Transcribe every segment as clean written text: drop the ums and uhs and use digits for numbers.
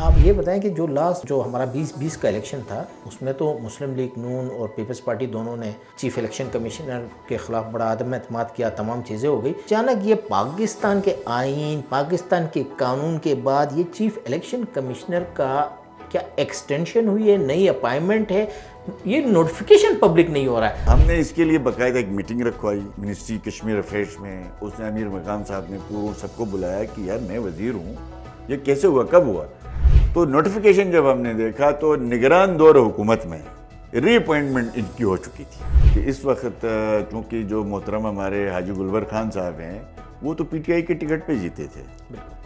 آپ یہ بتائیں کہ جو لاسٹ جو ہمارا 2020 کا الیکشن تھا اس میں تو مسلم لیگ نون اور پیپلز پارٹی دونوں نے چیف الیکشن کمیشنر کے خلاف بڑا عدم اعتماد کیا، تمام چیزیں ہو گئی۔ اچانک یہ پاکستان کے آئین، پاکستان کے قانون کے بعد یہ چیف الیکشن کمشنر کا کیا ایکسٹینشن ہوئی ہے، نئی اپائنمنٹ ہے، یہ نوٹیفیکیشن پبلک نہیں ہو رہا ہے۔ ہم نے اس کے لیے باقاعدہ ایک میٹنگ رکھوائی منسٹری کشمیر افیئرس میں، اس نے امیر مقام صاحب نے پورا سب کو بلایا کہ یار میں وزیر ہوں، یہ کیسے ہوا، کب ہوا؟ تو نوٹیفیکیشن جب ہم نے دیکھا تو نگران دور حکومت میں ری اپوائنٹمنٹ ان کی ہو چکی تھی کہ اس وقت چونکہ جو محترم ہمارے حاجی گلبر خان صاحب ہیں وہ تو پی ٹی آئی کے ٹکٹ پہ جیتے تھے،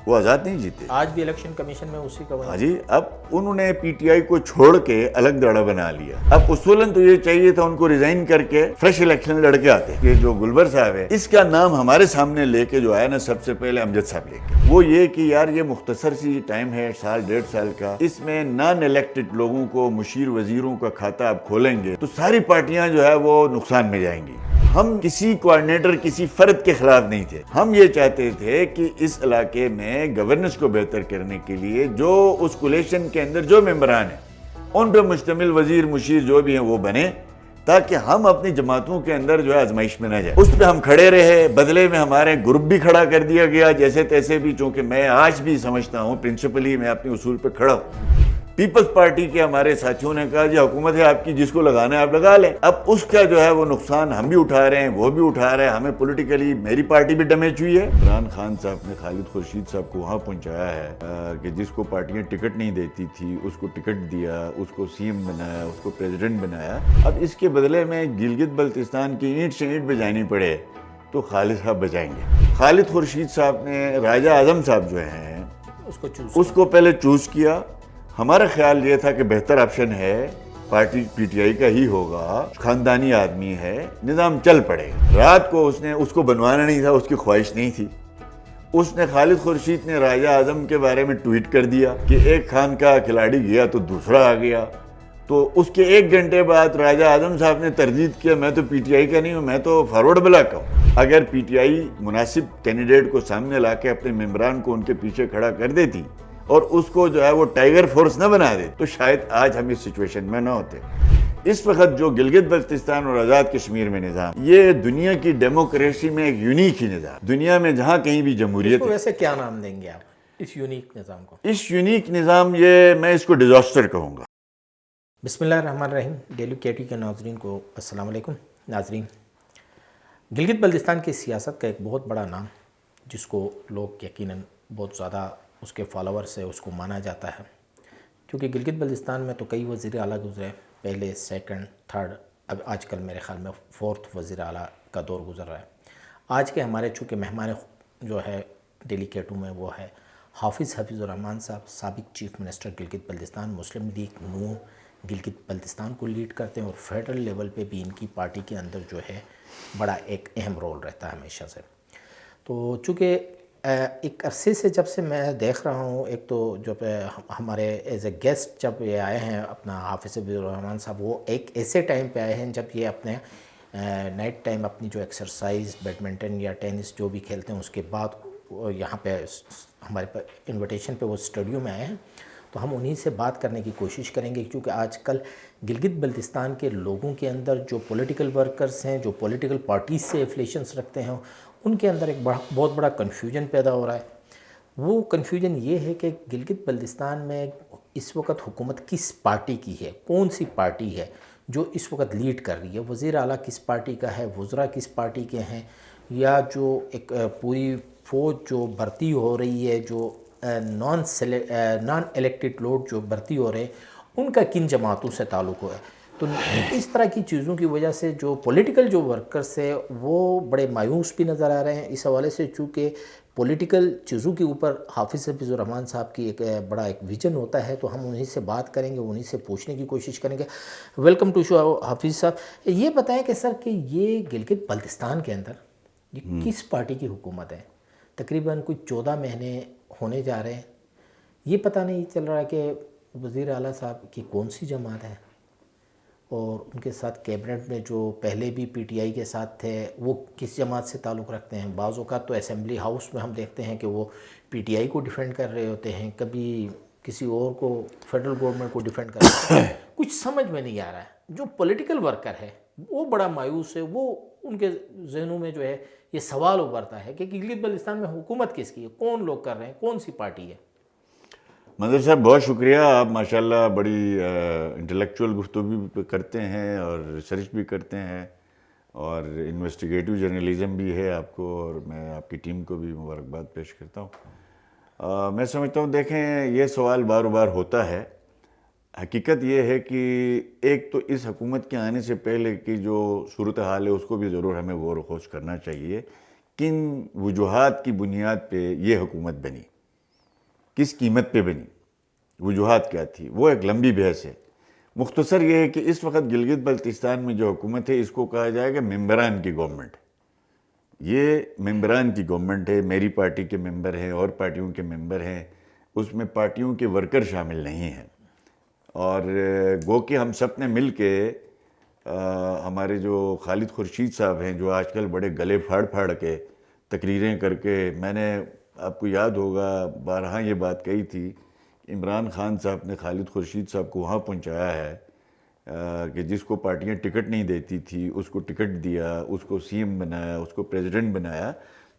وہ آزاد نہیں جیتے۔ آج بھی الیکشن کمیشن میں اسی کا ہاں جی، اب انہوں نے پی ٹی آئی کو چھوڑ کے الگ دڑا بنا لیا۔ اب اصولاً تو یہ چاہیے تھا ان کو ریزائن کر کے فریش الیکشن لڑ کے آتے۔ یہ جو گلبر صاحب ہے اس کا نام ہمارے سامنے لے کے جو آیا نا سب سے پہلے امجد صاحب لے کے، وہ یہ کہ یار یہ مختصر سی ٹائم ہے، سال ڈیڑھ سال کا، اس میں نان الیکٹڈ لوگوں کو مشیر وزیروں کا کھاتہ آپ کھولیں گے تو ساری پارٹیاں جو ہے وہ نقصان میں جائیں گی۔ ہم کسی کوآرڈینیٹر کسی فرد کے خلاف نہیں تھے، ہم یہ چاہتے تھے کہ اس علاقے میں گورننس کو بہتر کرنے کے لیے جو اس کولیشن کے اندر جو ممبران ہیں ان پہ مشتمل وزیر مشیر جو بھی ہیں وہ بنے، تاکہ ہم اپنی جماعتوں کے اندر جو ہے آزمائش میں نہ جائیں۔ اس پہ ہم کھڑے رہے، بدلے میں ہمارے گروپ بھی کھڑا کر دیا گیا جیسے تیسے بھی، چونکہ میں آج بھی سمجھتا ہوں پرنسپلی میں اپنے اصول پہ کھڑا ہوں۔ پیپلز پارٹی کے ہمارے ساتھیوں نے کہا جی حکومت ہے آپ کی، جس کو لگانا ہے آپ لگا لیں۔ اب اس کا جو ہے وہ نقصان ہم بھی اٹھا رہے ہیں، وہ بھی اٹھا رہے ہیں، ہمیں پولیٹیکلی میری پارٹی بھی ڈیمیج ہوئی ہے۔ عمران خان صاحب نے خالد خورشید صاحب کو وہاں پہنچایا ہے کہ جس کو پارٹیاں ٹکٹ نہیں دیتی تھی اس کو ٹکٹ دیا، اس کو سی ایم بنایا، اس کو پریزیڈنٹ بنایا۔ اب اس کے بدلے میں گلگت بلتستان کی اینٹ سے اینٹ بجانی پڑے تو خالد صاحب بچائیں گے۔ خالد خورشید صاحب نے راجہ اعظم صاحب جو ہیں اس کو پہلے چوز کیا۔ ہمارا خیال یہ تھا کہ بہتر آپشن ہے، پارٹی پی ٹی آئی کا ہی ہوگا، خاندانی آدمی ہے، نظام چل پڑے گا۔ رات کو اس کو بنوانا نہیں تھا، اس کی خواہش نہیں تھی۔ اس نے خالد خورشید نے راجہ اعظم کے بارے میں ٹویٹ کر دیا کہ ایک خان کا کھلاڑی گیا تو دوسرا آ گیا، تو اس کے ایک گھنٹے بعد راجہ اعظم صاحب نے تردید کیا میں تو پی ٹی آئی کا نہیں ہوں، میں تو فارورڈ بلاک کا ہوں۔ اگر پی ٹی آئی مناسب کینڈیڈیٹ کو سامنے لا کے اپنے ممبران کو ان کے پیچھے کھڑا کر دیتی اور اس کو جو ہے وہ ٹائیگر فورس نہ بنا دے تو شاید آج ہم اس سچویشن میں نہ ہوتے۔ اس وقت جو گلگت بلتستان اور آزاد کشمیر میں نظام، یہ دنیا کی ڈیموکریسی میں ایک یونیک ہی نظام، دنیا میں جہاں کہیں بھی جمہوریت ہے۔ ویسے کیا نام دیں گے آپ اس یونیک نظام کو؟ اس یونیک نظام میں اس کو ڈیزاسٹر کہوں گا۔ بسم اللہ الرحمن الرحیم۔ ڈیلی کیٹی کے ناظرین کو السلام علیکم۔ ناظرین، گلگت بلتستان کی سیاست کا ایک بہت بڑا نام جس کو لوگ یقیناً بہت زیادہ اس کے فالوورز سے اس کو مانا جاتا ہے، کیونکہ گلگت بلتستان میں تو کئی وزیر اعلیٰ گزرے، پہلے، سیکنڈ، تھرڈ، اب آج کل میرے خیال میں فورتھ وزیر اعلیٰ کا دور گزر رہا ہے۔ آج کے ہمارے چونکہ مہمان جو ہے ڈیلی کیٹو میں وہ ہے حافظ الرحمان صاحب، سابق چیف منسٹر گلگت بلتستان، مسلم لیگ نون گلگت بلتستان کو لیڈ کرتے ہیں اور فیڈرل لیول پہ بھی ان کی پارٹی کے اندر جو ہے بڑا ایک اہم رول رہتا ہے ہمیشہ سے۔ تو چونکہ ایک عرصے سے جب سے میں دیکھ رہا ہوں، ایک تو جب ہمارے ایز اے گیسٹ جب یہ آئے ہیں اپنا حافظ الرحمان صاحب، وہ ایک ایسے ٹائم پہ آئے ہیں جب یہ اپنے نائٹ ٹائم اپنی جو ایکسرسائز بیڈمنٹن یا ٹینس جو بھی کھیلتے ہیں اس کے بعد یہاں پہ ہمارے انویٹیشن پہ وہ اسٹوڈیو میں آئے ہیں، تو ہم انہی سے بات کرنے کی کوشش کریں گے، کیونکہ آج کل گلگت بلتستان کے لوگوں کے اندر جو پولیٹیکل ورکرز ہیں، جو پولیٹیکل پارٹیز سے ایفیلیشنس رکھتے ہیں، ان کے اندر ایک بہت بڑا کنفیوژن پیدا ہو رہا ہے۔ وہ کنفیوژن یہ ہے کہ گلگت بلتستان میں اس وقت حکومت کس پارٹی کی ہے، کون سی پارٹی ہے جو اس وقت لیڈ کر رہی ہے، وزیر اعلیٰ کس پارٹی کا ہے، وزراء کس پارٹی کے ہیں، یا جو ایک پوری فوج جو بھرتی ہو رہی ہے، جو نان الیکٹڈ لوگ جو بھرتی ہو رہے ہیں ان کا کن جماعتوں سے تعلق ہے۔ تو اس طرح کی چیزوں کی وجہ سے جو پولیٹیکل جو ورکرز ہیں وہ بڑے مایوس بھی نظر آ رہے ہیں۔ اس حوالے سے چونکہ پولیٹیکل چیزوں کے اوپر حافظ الرحمان صاحب کی ایک بڑا ایک ویژن ہوتا ہے، تو ہم انہی سے بات کریں گے، انہی سے پوچھنے کی کوشش کریں گے۔ ویلکم ٹو شو حافظ صاحب۔ یہ بتائیں کہ سر کہ یہ گلگت بلتستان کے اندر یہ کس پارٹی کی حکومت ہے؟ تقریباً کچھ 14 مہینے ہونے جا رہے ہیں، یہ پتہ نہیں چل رہا کہ وزیر اعلیٰ صاحب کی کون سی جماعت ہے، اور ان کے ساتھ کیبنٹ میں جو پہلے بھی پی ٹی آئی کے ساتھ تھے وہ کس جماعت سے تعلق رکھتے ہیں۔ بعض اوقات تو اسمبلی ہاؤس میں ہم دیکھتے ہیں کہ وہ پی ٹی آئی کو ڈیفینڈ کر رہے ہوتے ہیں، کبھی کسی اور کو فیڈرل گورنمنٹ کو ڈیفینڈ کرنا کچھ سمجھ میں نہیں آ رہا ہے. جو پولیٹیکل ورکر ہے وہ بڑا مایوس ہے, وہ ان کے ذہنوں میں جو ہے یہ سوال ابھرتا ہے کہ گلگت بلتستان میں حکومت کس کی ہے, کون لوگ کر رہے ہیں, کون سی پارٹی ہے. منظر صاحب بہت شکریہ, آپ ماشاءاللہ بڑی انٹلیکچوئل گفتگو کرتے ہیں اور ریسرچ بھی کرتے ہیں اور انویسٹیگیٹو جرنلزم بھی ہے آپ کو, اور میں آپ کی ٹیم کو بھی مبارکباد پیش کرتا ہوں. میں سمجھتا ہوں دیکھیں یہ سوال بار بار ہوتا ہے. حقیقت یہ ہے کہ ایک تو اس حکومت کے آنے سے پہلے کی جو صورتحال ہے اس کو بھی ضرور ہمیں غور و خوض کرنا چاہیے. کن وجوہات کی بنیاد پہ یہ حکومت بنی, کس قیمت پہ بنی, وجوہات کیا تھی, وہ ایک لمبی بحث ہے. مختصر یہ ہے کہ اس وقت گلگت بلتستان میں جو حکومت ہے اس کو کہا جائے گا ممبران کی گورنمنٹ. یہ ممبران کی گورنمنٹ ہے, میری پارٹی کے ممبر ہیں اور پارٹیوں کے ممبر ہیں, اس میں پارٹیوں کے ورکر شامل نہیں ہیں. اور گو کہ ہم سب نے مل کے ہمارے جو خالد خورشید صاحب ہیں جو آج کل بڑے گلے پھاڑ پھاڑ کے تقریریں کر کے, میں نے آپ کو یاد ہوگا بارہا یہ بات کہی تھی, عمران خان صاحب نے خالد خورشید صاحب کو وہاں پہنچایا ہے کہ جس کو پارٹیاں ٹکٹ نہیں دیتی تھی اس کو ٹکٹ دیا, اس کو سی ایم بنایا, اس کو پریزیڈنٹ بنایا.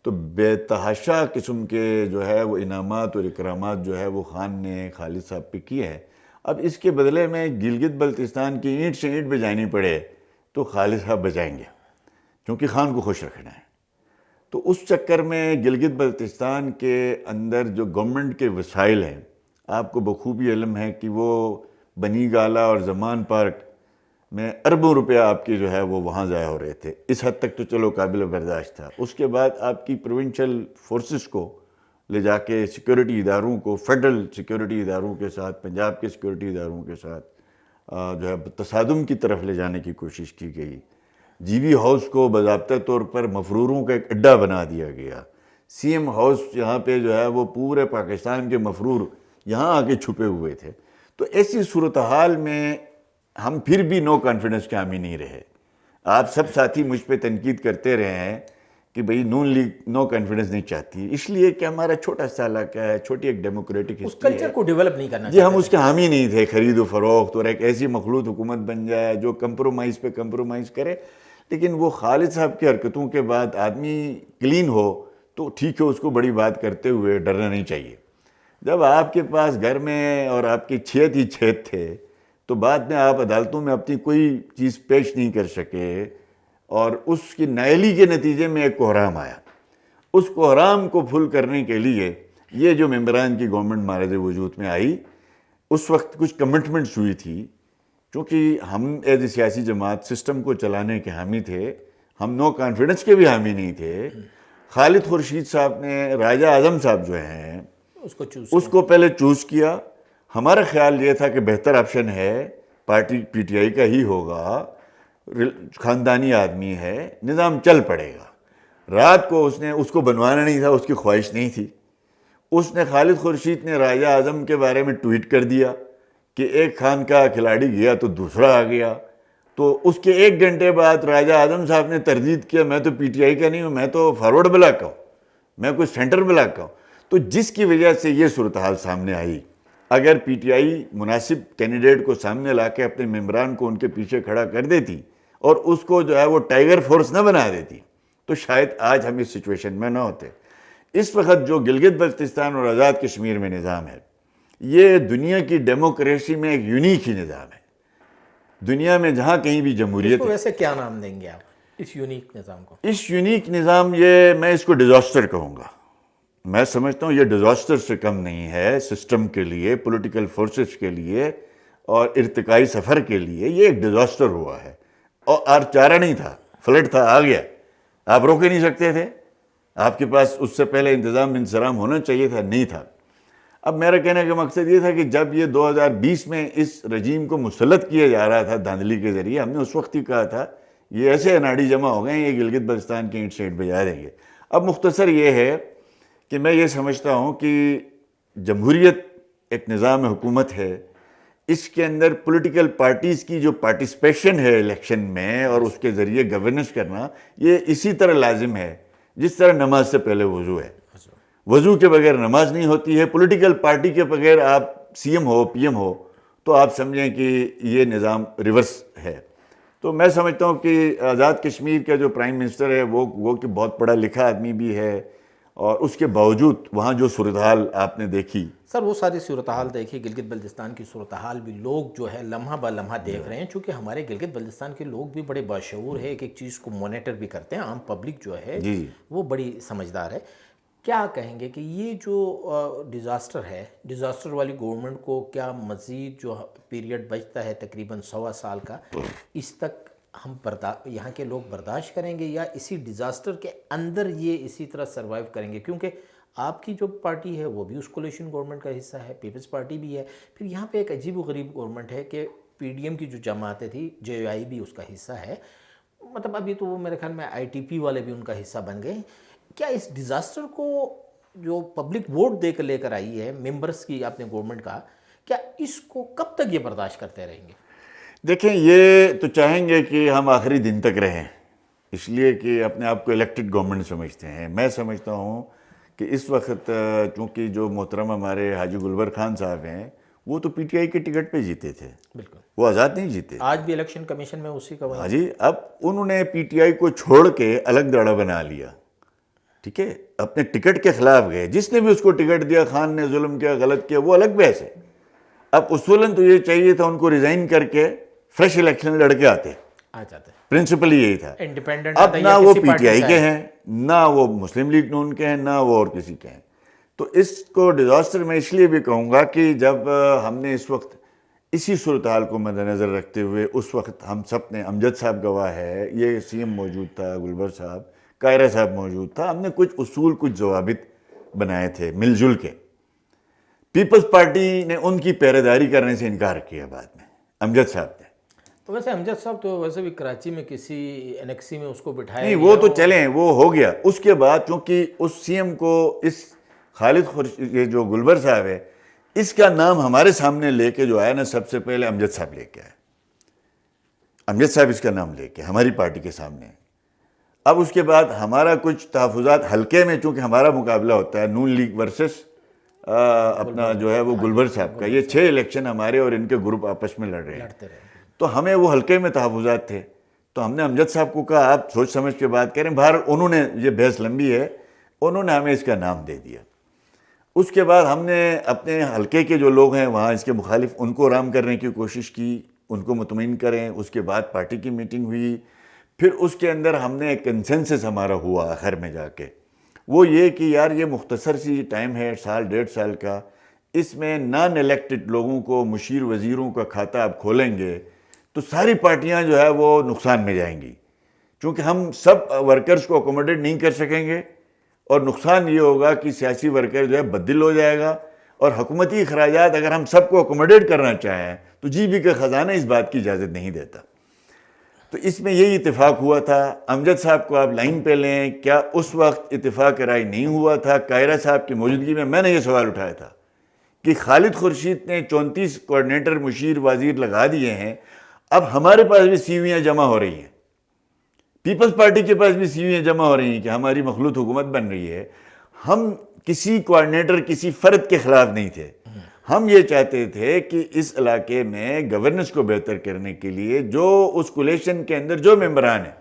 تو بے تحاشا قسم کے جو ہے وہ انعامات اور اکرامات جو ہے وہ خان نے خالد صاحب پہ کیے ہیں. اب اس کے بدلے میں گلگت بلتستان کی اینٹ سے اینٹ بجانی پڑے تو خالد صاحب بجائیں گے کیونکہ خان کو خوش رکھنا ہے. تو اس چکر میں گلگت بلتستان کے اندر جو گورنمنٹ کے وسائل ہیں, آپ کو بخوبی علم ہے کہ وہ بنی گالا اور زمان پارک میں اربوں روپیہ آپ کی جو ہے وہ وہاں ضائع ہو رہے تھے. اس حد تک تو چلو قابل برداشت تھا. اس کے بعد آپ کی پروونشل فورسز کو لے جا کے سیکورٹی اداروں کو, فیڈرل سیکورٹی اداروں کے ساتھ, پنجاب کے سیکورٹی اداروں کے ساتھ جو ہے تصادم کی طرف لے جانے کی کوشش کی گئی. جی بی ہاؤس کو باضابطہ طور پر مفروروں کا ایک اڈا بنا دیا گیا. سی ایم ہاؤس یہاں پہ جو ہے وہ پورے پاکستان کے مفرور یہاں آ کے چھپے ہوئے تھے. تو ایسی صورتحال میں ہم پھر بھی نو کانفیڈنس کے حامی نہیں رہے. آپ سب ساتھی مجھ پہ تنقید کرتے رہے ہیں کہ بھئی نون لیگ نو کانفیڈنس نہیں چاہتی, اس لیے کہ ہمارا چھوٹا سا علاقہ ہے, چھوٹی ایک ڈیموکریٹک اس کلچر کو ڈیولپ نہیں کرنا جی, ہم اس کے حامی نہیں تھے. خرید و فروخت اور ایک ایسی مخلوط حکومت بن جائے جو کمپرومائز پہ کمپرومائز کرے. لیکن وہ خالد صاحب کی حرکتوں کے بعد آدمی کلین ہو تو ٹھیک ہے, اس کو بڑی بات کرتے ہوئے ڈرنا نہیں چاہیے. جب آپ کے پاس گھر میں اور آپ کے چھیت ہی چھیت تھے تو بعد میں آپ عدالتوں میں اپنی کوئی چیز پیش نہیں کر سکے, اور اس کی نااہلی کے نتیجے میں ایک کوحرام آیا. اس کوحرام کو پھل کرنے کے لیے یہ جو ممبران کی گورنمنٹ مارد وجود میں آئی, اس وقت کچھ کمٹمنٹس ہوئی تھی. چونکہ ہم ایز اے سیاسی جماعت سسٹم کو چلانے کے حامی تھے, ہم نو کانفیڈنس کے بھی حامی نہیں تھے. خالد خورشید صاحب نے راجہ اعظم صاحب جو ہیں اس کو پہلے چوز کیا. ہمارا خیال یہ تھا کہ بہتر آپشن ہے, پارٹی پی ٹی آئی کا ہی ہوگا, خاندانی آدمی ہے, نظام چل پڑے گا. رات کو اس کو بنوانا نہیں تھا, اس کی خواہش نہیں تھی. اس نے خالد خورشید نے راجہ اعظم کے بارے میں ٹویٹ کر دیا کہ ایک خان کا کھلاڑی گیا تو دوسرا آ گیا. تو اس کے 1 گھنٹے بعد راجہ اعظم صاحب نے تردید کیا, میں تو پی ٹی آئی کا نہیں ہوں, میں تو فارورڈ بلاک کا ہوں, میں کوئی سینٹر بلاک کا ہوں. تو جس کی وجہ سے یہ صورتحال سامنے آئی. اگر پی ٹی آئی مناسب کینڈیڈیٹ کو سامنے لا کے اپنے ممبران کو ان کے پیچھے کھڑا کر دیتی اور اس کو جو ہے وہ ٹائیگر فورس نہ بنا دیتی تو شاید آج ہم اس سچویشن میں نہ ہوتے. اس وقت جو گلگت بلتستان اور آزاد کشمیر میں نظام ہے یہ دنیا کی ڈیموکریسی میں ایک یونیک ہی نظام ہے. دنیا میں جہاں کہیں بھی جمہوریت ہے, ویسے کیا نام دیں گے آپ اس یونیک نظام کو؟ اس یونیک نظام یہ میں اس کو ڈیزاسٹر کہوں گا. میں سمجھتا ہوں یہ ڈیزاسٹر سے کم نہیں ہے سسٹم کے لیے, پولیٹیکل فورسز کے لیے اور ارتقائی سفر کے لیے. یہ ایک ڈیزاسٹر ہوا ہے اور چارہ نہیں تھا, فلڈ تھا, آ گیا, آپ روک ہی نہیں سکتے تھے. آپ کے پاس اس سے پہلے انتظام انصرام ہونا چاہیے تھا, نہیں تھا. اب میرا کہنے کا مقصد یہ تھا کہ جب یہ 2020 میں اس رجیم کو مسلط کیا جا رہا تھا دھاندلی کے ذریعے, ہم نے اس وقت ہی کہا تھا یہ ایسے اناڑی جمع ہو گئے ہیں, یہ گلگت بلتستان کے اینٹ سے اینٹ بجا دیں گے. اب مختصر یہ ہے کہ میں یہ سمجھتا ہوں کہ جمہوریت ایک نظام حکومت ہے, اس کے اندر پولیٹیکل پارٹیز کی جو پارٹیسپیشن ہے الیکشن میں اور اس کے ذریعے گورننس کرنا, یہ اسی طرح لازم ہے جس طرح نماز سے پہلے وضو ہے. وضو کے بغیر نماز نہیں ہوتی ہے, پولیٹیکل پارٹی کے بغیر آپ سی ایم ہو پی ایم ہو تو آپ سمجھیں کہ یہ نظام ریورس ہے. تو میں سمجھتا ہوں کہ آزاد کشمیر کا جو پرائم منسٹر ہے وہ کہ بہت پڑھا لکھا آدمی بھی ہے, اور اس کے باوجود وہاں جو صورتحال آپ نے دیکھی. سر وہ ساری صورتحال دیکھی, گلگت بلتستان کی صورتحال بھی لوگ جو ہے لمحہ بہ لمحہ دیکھ رہے ہیں, چونکہ ہمارے گلگت بلتستان کے لوگ بھی بڑے باشعور ہے, ایک ایک چیز کو مانیٹر بھی کرتے ہیں. عام پبلک جو ہے وہ بڑی سمجھدار ہے. کیا کہیں گے کہ یہ جو ڈیزاسٹر ہے, ڈیزاسٹر والی گورنمنٹ کو کیا مزید جو پیریڈ بچتا ہے تقریباً 1.25 سال کا, اس تک ہم یہاں کے لوگ برداشت کریں گے, یا اسی ڈیزاسٹر کے اندر یہ اسی طرح سروائیو کریں گے؟ کیونکہ آپ کی جو پارٹی ہے وہ بھی اس کولیشن گورنمنٹ کا حصہ ہے, پیپلز پارٹی بھی ہے, پھر یہاں پہ ایک عجیب و غریب گورنمنٹ ہے کہ پی ڈی ایم کی جو جماعتیں تھی, جے آئی بھی اس کا حصہ ہے, مطلب ابھی تو وہ میرے خیال میں آئی ٹی پی والے بھی ان کا حصہ بن گئے. کیا اس ڈیزاسٹر کو جو پبلک ووٹ دے کر لے کر آئی ہے ممبرز کی آپ نے گورنمنٹ کا, کیا اس کو کب تک یہ برداشت کرتے رہیں گے؟ دیکھیں, یہ تو چاہیں گے کہ ہم آخری دن تک رہیں, اس لیے کہ اپنے آپ کو الیکٹڈ گورنمنٹ سمجھتے ہیں. میں سمجھتا ہوں کہ اس وقت چونکہ جو محترم ہمارے حاجی گلبر خان صاحب ہیں وہ تو پی ٹی آئی کے ٹکٹ پہ جیتے تھے, بالکل وہ آزاد نہیں جیتے. آج بھی الیکشن کمیشن میں اسی کا ہاں جی, اب انہوں نے پی ٹی آئی کو چھوڑ کے الگ دڑا بنا لیا, ٹھیک ہے, اپنے ٹکٹ کے خلاف گئے. جس نے بھی اس کو ٹکٹ دیا, خان نے ظلم کیا, غلط کیا, وہ الگ بحث ہے. اب اصولاً تو یہ چاہیے تھا ان کو ریزائن کر کے فریش الیکشن لڑ کے آتے, پرنسپل یہی تھا. انڈیپینڈنٹ اب نہ وہ پی ٹی آئی کے ہیں, نہ وہ مسلم لیگ نون کے ہیں, نہ وہ اور کسی کے ہیں. تو اس کو ڈیزاسٹر میں اس لیے بھی کہوں گا کہ جب ہم نے اس وقت اسی صورتحال کو مد نظر رکھتے ہوئے, اس وقت ہم سب نے, امجد صاحب گواہ ہے, یہ سی ایم موجود تھا, گلبر صاحب, قاہرہ صاحب موجود تھا, ہم نے کچھ اصول کچھ ضوابط بنائے تھے مل جل کے. پیپلز پارٹی نے ان کی پہرے کرنے سے انکار کیا بعد میں, امجد صاحب نے. تو ویسے امجد صاحب تو ویسے بھی کراچی میں کسی انیکسی میں اس کو بٹھایا نہیں, وہ تو چلیں, وہ ہو گیا. اس کے بعد چونکہ اس سی ایم کو, اس خالد یہ جو گلبر صاحب ہے, اس کا نام ہمارے سامنے لے کے جو آیا نا, سب سے پہلے امجد صاحب لے کے آئے. امجد صاحب اس کا نام لے کے ہماری پارٹی کے سامنے. اب اس کے بعد ہمارا کچھ تحفظات حلقے میں, چونکہ ہمارا مقابلہ ہوتا ہے نون لیگ ورسس اپنا جو ہے وہ گلبر صاحب کا, یہ 6 الیکشن ہمارے اور ان کے گروپ آپس میں لڑ رہے ہیں, تو ہمیں وہ حلقے میں تحفظات تھے. تو ہم نے امجد صاحب کو کہا آپ سوچ سمجھ کے بات کریں. باہر انہوں نے, یہ بحث لمبی ہے, انہوں نے ہمیں اس کا نام دے دیا. اس کے بعد ہم نے اپنے حلقے کے جو لوگ ہیں وہاں اس کے مخالف, ان کو آرام کرنے کی کوشش کی, ان کو مطمئن کریں. اس کے بعد پارٹی کی میٹنگ ہوئی, پھر اس کے اندر ہم نے ایک کنسنسس ہمارا ہوا آخر میں جا کے, وہ یہ کہ یار یہ مختصر سی ٹائم ہے, 1.5 سال کا, اس میں نان الیکٹڈ لوگوں کو, مشیر وزیروں کا کھاتا آپ کھولیں گے تو ساری پارٹیاں جو ہے وہ نقصان میں جائیں گی, چونکہ ہم سب ورکرز کو اکوموڈیٹ نہیں کر سکیں گے, اور نقصان یہ ہوگا کہ سیاسی ورکر جو ہے بدل ہو جائے گا, اور حکومتی اخراجات اگر ہم سب کو اکوموڈیٹ کرنا چاہیں تو جی بی کا خزانہ اس بات کی اجازت نہیں دیتا. تو اس میں یہی اتفاق ہوا تھا. امجد صاحب کو آپ لائن پہ لیں, کیا اس وقت اتفاق رائے نہیں ہوا تھا؟ قاہرہ صاحب کی موجودگی میں نے یہ سوال اٹھایا تھا کہ خالد خورشید نے 34 کوآرڈینیٹر, مشیر, وزیر لگا دیے ہیں, اب ہمارے پاس بھی سیویاں جمع ہو رہی ہیں, پیپلز پارٹی کے پاس بھی سیویاں جمع ہو رہی ہیں کہ ہماری مخلوط حکومت بن رہی ہے. ہم کسی کوآرڈینیٹر, کسی فرد کے خلاف نہیں تھے, ہم یہ چاہتے تھے کہ اس علاقے میں گورننس کو بہتر کرنے کے لیے جو اس کولیشن کے اندر جو ممبران ہیں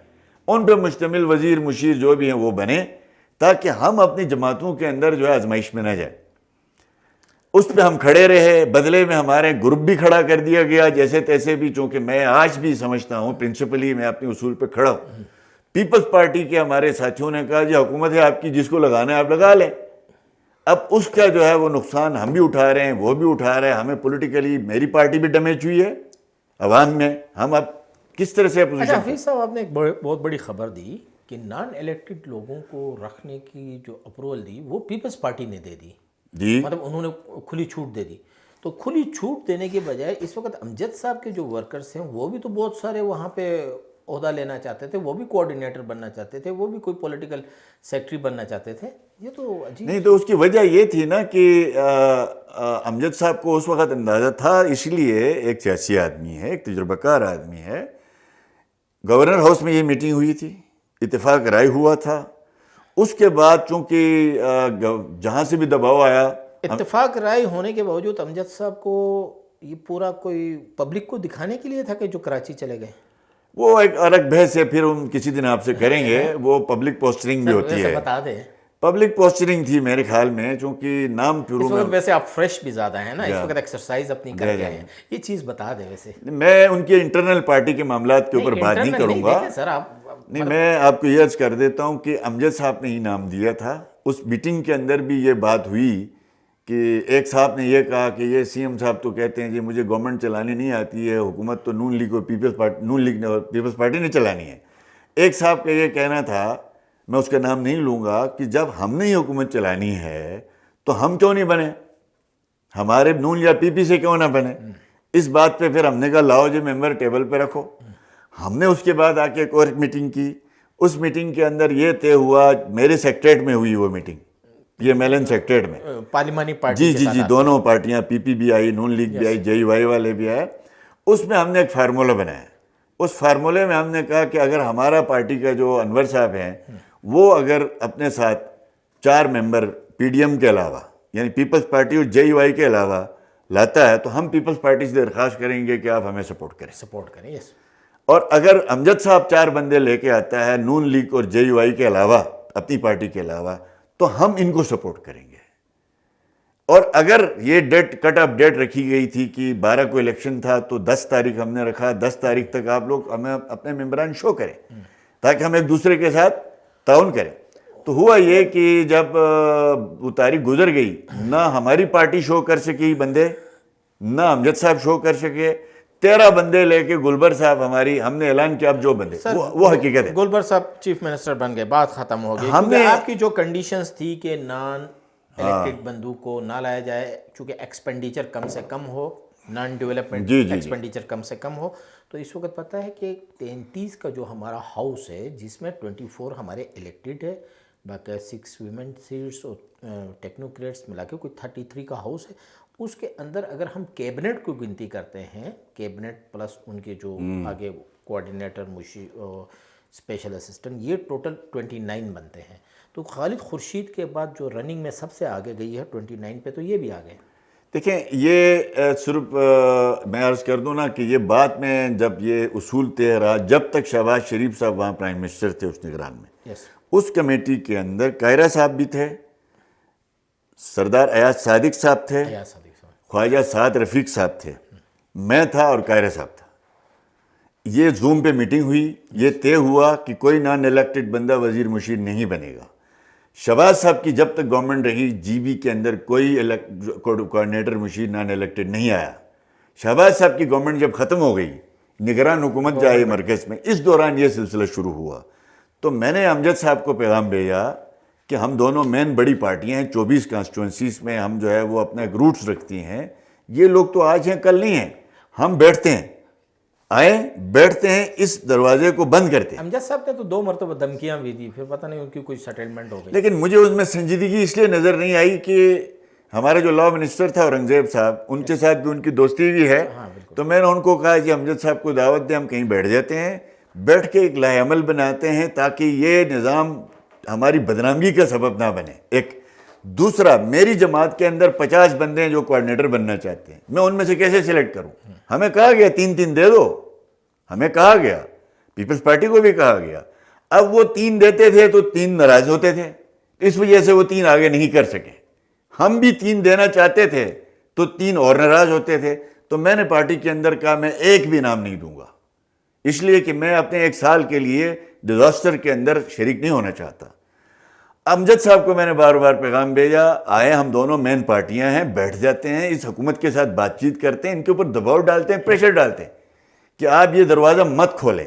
ان پہ مشتمل وزیر, مشیر جو بھی ہیں وہ بنے, تاکہ ہم اپنی جماعتوں کے اندر جو ہے آزمائش میں نہ جائیں. اس پہ ہم کھڑے رہے, بدلے میں ہمارے گروپ بھی کھڑا کر دیا گیا جیسے تیسے بھی, چونکہ میں آج بھی سمجھتا ہوں پرنسپلی میں اپنے اصول پہ کھڑا ہوں. پیپلز پارٹی کے ہمارے ساتھیوں نے کہا جی حکومت ہے آپ کی, جس کو لگانا ہے آپ لگا لیں. اب اس کا جو ہے وہ نقصان ہم بھی اٹھا رہے ہیں, وہ بھی اٹھا رہے ہیں. ہمیں پولیٹیکلی میری پارٹی بھی ڈیمیج ہوئی ہے عوام میں. ہم اب کس طرح سے اپوزیشن. اچھا حفیظ صاحب, آپ نے ایک بہت بڑی خبر دی کہ نان الیکٹڈ لوگوں کو رکھنے کی جو اپروول دی وہ پیپلز پارٹی نے دے دی جی, مطلب انہوں نے کھلی چھوٹ دے دی. تو کھلی چھوٹ دینے کے بجائے اس وقت امجد صاحب کے جو ورکرز ہیں وہ بھی تو بہت سارے وہاں پہ عہدہ لینا چاہتے تھے, وہ بھی کوآرڈینیٹر بننا چاہتے تھے, وہ بھی کوئی پولیٹیکل سیکٹری بننا چاہتے تھے. یہ تو عجیب نہیں, تو اس کی وجہ یہ تھی نا کہ امجد صاحب کو اس وقت اندازہ تھا, اس لیے ایک سیاسی آدمی ہے, ایک تجربہ کار آدمی ہے. گورنر ہاؤس میں یہ میٹنگ ہوئی تھی, اتفاق رائے ہوا تھا. اس کے بعد چونکہ جہاں سے بھی دباؤ آیا اتفاق رائے ہونے کے باوجود امجد صاحب کو یہ پورا کوئی پبلک کو دکھانے کے لیے تھا کہ جو کراچی چلے گئے؟ وہ ایک الگ بحث ہے، پھر ہم کسی دن آپ سے کریں گے. وہ پبلک پوسٹرنگ بھی ہوتی ہے، بتا دیں. پبلک پوسٹرنگ تھی میرے خیال میں، چونکہ نام اس وقت ویسے آپ فریش بھی زیادہ ہیں نا، اس وقت ایکسرسائز اپنی کر کے آئے ہیں، یہ چیز بتا دیں. ویسے میں ان کے انٹرنل پارٹی کے معاملات کے اوپر بات نہیں کروں گا. سر آپ نہیں، میں آپ کو یہ عرض کر دیتا ہوں کہ امجد صاحب نے ہی نام دیا تھا. اس میٹنگ کے اندر بھی یہ بات ہوئی کہ ایک صاحب نے یہ کہا کہ یہ سی ایم صاحب تو کہتے ہیں جی مجھے گورنمنٹ چلانی نہیں آتی ہے، حکومت تو نون لیگ اور پیپلز پارٹی نے چلانی ہے. ایک صاحب کا یہ کہنا تھا، میں اس کا نام نہیں لوں گا، کہ جب ہم نے یہ حکومت چلانی ہے تو ہم کیوں نہیں بنے، ہمارے نون یا پی پی سے کیوں نہ بنے. اس بات پہ پھر ہم نے کہا لاؤ جی ممبر ٹیبل پہ رکھو. ہم نے اس کے بعد آ کے ایک اور میٹنگ کی. اس میٹنگ کے اندر یہ طے ہوا، میرے سیکٹریٹ میں ہوئی وہ میٹنگ، یہ میلن سیکٹریٹ میں، پارلیمانی پارٹی جی دونوں پارٹیاں، پی پی بھی آئی، نون لیگ بھی آئی، جے وائی والے بھی آئے. اس میں ہم نے ایک فارمولہ بنایا. اس فارمولے میں ہم نے کہا کہ اگر ہمارا پارٹی کا جو انور صاحب ہیں وہ اگر اپنے ساتھ 4 ممبر پی ڈی ایم کے علاوہ، یعنی پیپلز پارٹی اور جے وائی کے علاوہ لاتا ہے، تو ہم پیپلز پارٹی سے درخواست کریں گے کہ آپ ہمیں سپورٹ کریں. یس. اور اگر امجد صاحب 4 بندے لے کے آتا ہے نون لیگ اور جے وائی کے علاوہ، اپنی پارٹی کے علاوہ، تو ہم ان کو سپورٹ کریں گے. اور اگر یہ ڈیٹ کٹ آف ڈیٹ رکھی گئی تھی کہ 12 کو الیکشن تھا تو 10 تاریخ ہم نے رکھا، 10 تاریخ تک آپ لوگ ہمیں اپنے ممبران شو کریں تاکہ ہم ایک دوسرے کے ساتھ تعاون کریں. تو ہوا یہ کہ جب وہ تاریخ گزر گئی، نہ ہماری پارٹی شو کر سکی بندے، نہ امجد صاحب شو کر سکے. 13 بندے لے کے گلبر صاحب ہم نے اعلان کیا اب جو بندے، وہ حقیقت ہے. گلبر صاحب چیف منسٹر بن گئے، بات ختم ہو گئی. ہم نے آپ کی جو کنڈیشنز تھی کہ نان الیکٹڈ بندوں کو نہ لایا جائے، چونکہ ایکسپینڈیچر کم سے کم ہو، نان ڈیولپمنٹ ایکسپینڈیچر کم سے کم ہو. تو اس وقت پتہ ہے کہ 33 کا جو ہمارا ہاؤس ہے، جس میں 24 ہمارے الیکٹڈ ہے، باقی 6 ویمن سیٹس اور ٹیکنوکریٹس ملا کے کوئی 33 کا ہاؤس ہے. اس کے اندر اگر ہم کیبنٹ کو گنتی کرتے ہیں، کیبنٹ پلس ان کے جو آگے کوآرڈینیٹر، مشیر، اسپیشل اسسٹنٹ، یہ ٹوٹل 29 بنتے ہیں. تو خالد خورشید کے بعد جو رننگ میں سب سے آگے گئی ہے 29 پہ، تو یہ بھی آگے. دیکھیں، یہ صرف میں عرض کر دوں نا کہ یہ بات میں جب یہ اصول طے رہا، جب تک شہباز شریف صاحب وہاں پرائم منسٹر تھے اس نگران میں، اس کمیٹی کے اندر قاہرہ صاحب بھی تھے، سردار ایاز صادق صاحب تھے، خواجہ سعد رفیق صاحب تھے، میں تھا اور قاہرہ صاحب تھا. یہ زوم پہ میٹنگ ہوئی، یہ طے ہوا کہ کوئی نان الیکٹڈ بندہ وزیر مشیر نہیں بنے گا. شہباز صاحب کی جب تک گورنمنٹ رہی، جی بی کے اندر کوئی کوآرڈینیٹر مشیر نان الیکٹڈ نہیں آیا. شہباز صاحب کی گورنمنٹ جب ختم ہو گئی، نگران حکومت جائے مرکز میں، اس دوران یہ سلسلہ شروع ہوا. تو میں نے امجد صاحب کو پیغام بھیجا کہ ہم دونوں مین بڑی پارٹیاں ہیں، 24 کانسٹیچوئنسیز میں ہم جو ہے وہ اپنا ایک روٹس رکھتی ہیں. یہ لوگ تو آج ہیں کل نہیں ہیں، ہم بیٹھتے ہیں، آئیں بیٹھتے ہیں، اس دروازے کو بند کرتے ہیں. امجد صاحب نے تو 2 مرتبہ دھمکیاں بھی دی، پھر پتہ نہیں ان کی کوئی سیٹلمنٹ ہو گئی. لیکن مجھے اس میں سنجیدگی اس لیے نظر نہیں آئی کہ ہمارا جو لا منسٹر تھا اورنگزیب صاحب، ان کے ساتھ بھی ان کی دوستی بھی ہے. تو میں نے ان کو کہا کہ امجد صاحب کو دعوت دیں، ہم کہیں بیٹھ جاتے ہیں، بیٹھ کے ایک لائحہ عمل بناتے ہیں تاکہ یہ نظام ہماری بدنامی کا سبب نہ بنے. ایک دوسرا، میری جماعت کے اندر 50 بندے ہیں جو کوآرڈینیٹر بننا چاہتے ہیں، میں ان میں سے کیسے سلیکٹ کروں؟ ہمیں کہا گیا 3 دے دو، ہمیں کہا گیا، پیپلز پارٹی کو بھی کہا گیا. اب وہ 3 دیتے تھے تو 3 ناراض ہوتے تھے، اس وجہ سے وہ 3 آگے نہیں کر سکے. ہم بھی 3 دینا چاہتے تھے تو 3 اور ناراض ہوتے تھے. تو میں نے پارٹی کے اندر کہا میں ایک بھی نام نہیں دوں گا، اس لیے کہ میں اپنے 1 سال کے لیے ڈیزاسٹر کے اندر شریک نہیں ہونا چاہتا. امجد صاحب کو میں نے بار بار پیغام بھیجا، آئے ہم دونوں مین پارٹیاں ہیں، بیٹھ جاتے ہیں، اس حکومت کے ساتھ بات چیت کرتے ہیں، ان کے اوپر دباؤ ڈالتے ہیں، پریشر ڈالتے ہیں کہ آپ یہ دروازہ مت کھولیں.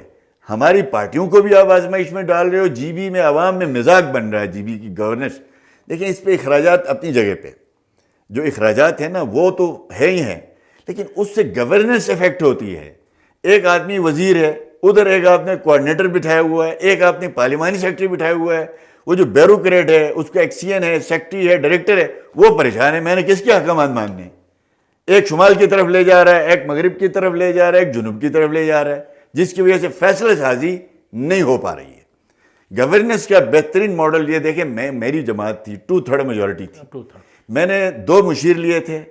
ہماری پارٹیوں کو بھی آپ آزمائش میں ڈال رہے ہو، جی بی میں عوام میں مزاق بن رہا ہے جی بی کی گورننس. دیکھیں، اس پہ اخراجات اپنی جگہ پہ، جو اخراجات ہیں نا وہ تو ہے ہی ہیں، لیکن اس سے گورننس افیکٹ ہوتی ہے. ایک آدمی وزیر ہے، ادھر ایک آپ نے کوآرڈینیٹر بٹھایا ہوا ہے، ایک آپ نے پارلیمانی سیکرٹری بٹھایا ہوا ہے، وہ جو بیوروکریٹ ہے اس کا ایک سی این ہے، سیکرٹری ہے، ڈائریکٹر ہے، وہ پریشان ہے. میں نے کس کے احکامات ماننے ہیں؟ ایک شمال کی طرف لے جا رہا ہے، ایک مغرب کی طرف لے جا رہا ہے، ایک جنوب کی طرف لے جا رہا ہے، جس کی وجہ سے فیصلہ سازی نہیں ہو پا رہی ہے. گورننس کا بہترین ماڈل یہ دیکھیں، میری جماعت تھی 2/3 میجورٹی تھی. میں نے 2 مشیر لیے تھے،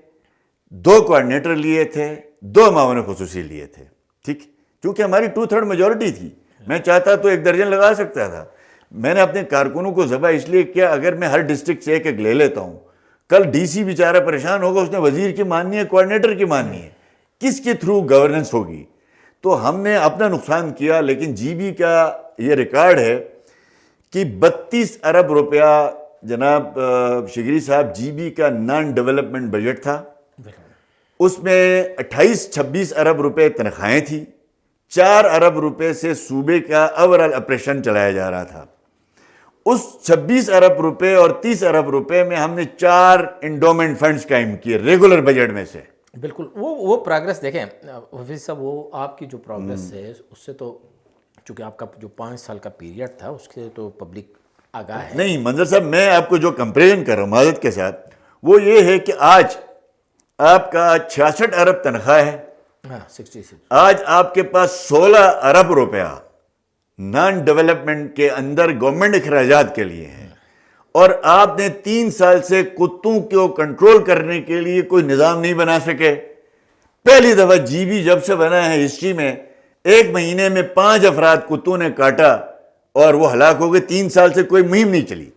2 کوآرڈینیٹر لیے تھے، 2 معاون خصوصی لیے تھے، ٹھیک، کیونکہ ہماری 2/3 میجورٹی تھی. میں چاہتا تو 1 درجن لگا سکتا تھا. میں نے اپنے کارکنوں کو ذبح اس لیے کیا، اگر میں ہر ڈسٹرکٹ سے ایک لے لیتا ہوں، کل ڈی سی بیچارہ پریشان ہوگا، اس نے وزیر کی ماننی ہے، کوآرڈینیٹر کی ماننی ہے، کس کے تھرو گورننس ہوگی. تو ہم نے اپنا نقصان کیا. لیکن جی بی کا یہ ریکارڈ ہے کہ 32 ارب روپیہ جناب شگری صاحب جی بی کا نان ڈیولپمنٹ بجٹ تھا. اس میں 28-26 ارب روپے تنخواہیں تھیں. 4 ارب روپے سے صوبے کا اوورآل آپریشن چلایا جا رہا تھا. اس 26 ارب روپے اور 30 ارب روپے میں ہم نے 4 انڈومنٹ فنڈز قائم کیے ریگولر بجٹ میں سے. بالکل وہ پروگرس دیکھیں حفیظ صاحب، وہ آپ کی جو پروگرس ہے اس سے تو چونکہ آپ کا جو 5 سال کا پیریڈ تھا اس سے تو پبلک آگاہ ہے. نہیں منظر صاحب، میں آپ کو جو کمپیریزن کر رہا ہوں معذرت کے ساتھ، وہ یہ ہے کہ آج آپ کا 66 ارب تنخواہ ہے. ہاں 66. آج آپ کے پاس 16 ارب روپیہ نان ڈیولپمنٹ کے اندر گورنمنٹ اخراجات کے لیے ہیں، اور آپ نے 3 سال سے کتوں کو کنٹرول کرنے کے لیے کوئی نظام نہیں بنا سکے. پہلی دفعہ جی بی جب سے بنا ہے ہسٹری میں، 1 مہینے میں 5 افراد کتوں نے کاٹا اور وہ ہلاک ہو گئے. 3 سال سے کوئی مہم نہیں چلی.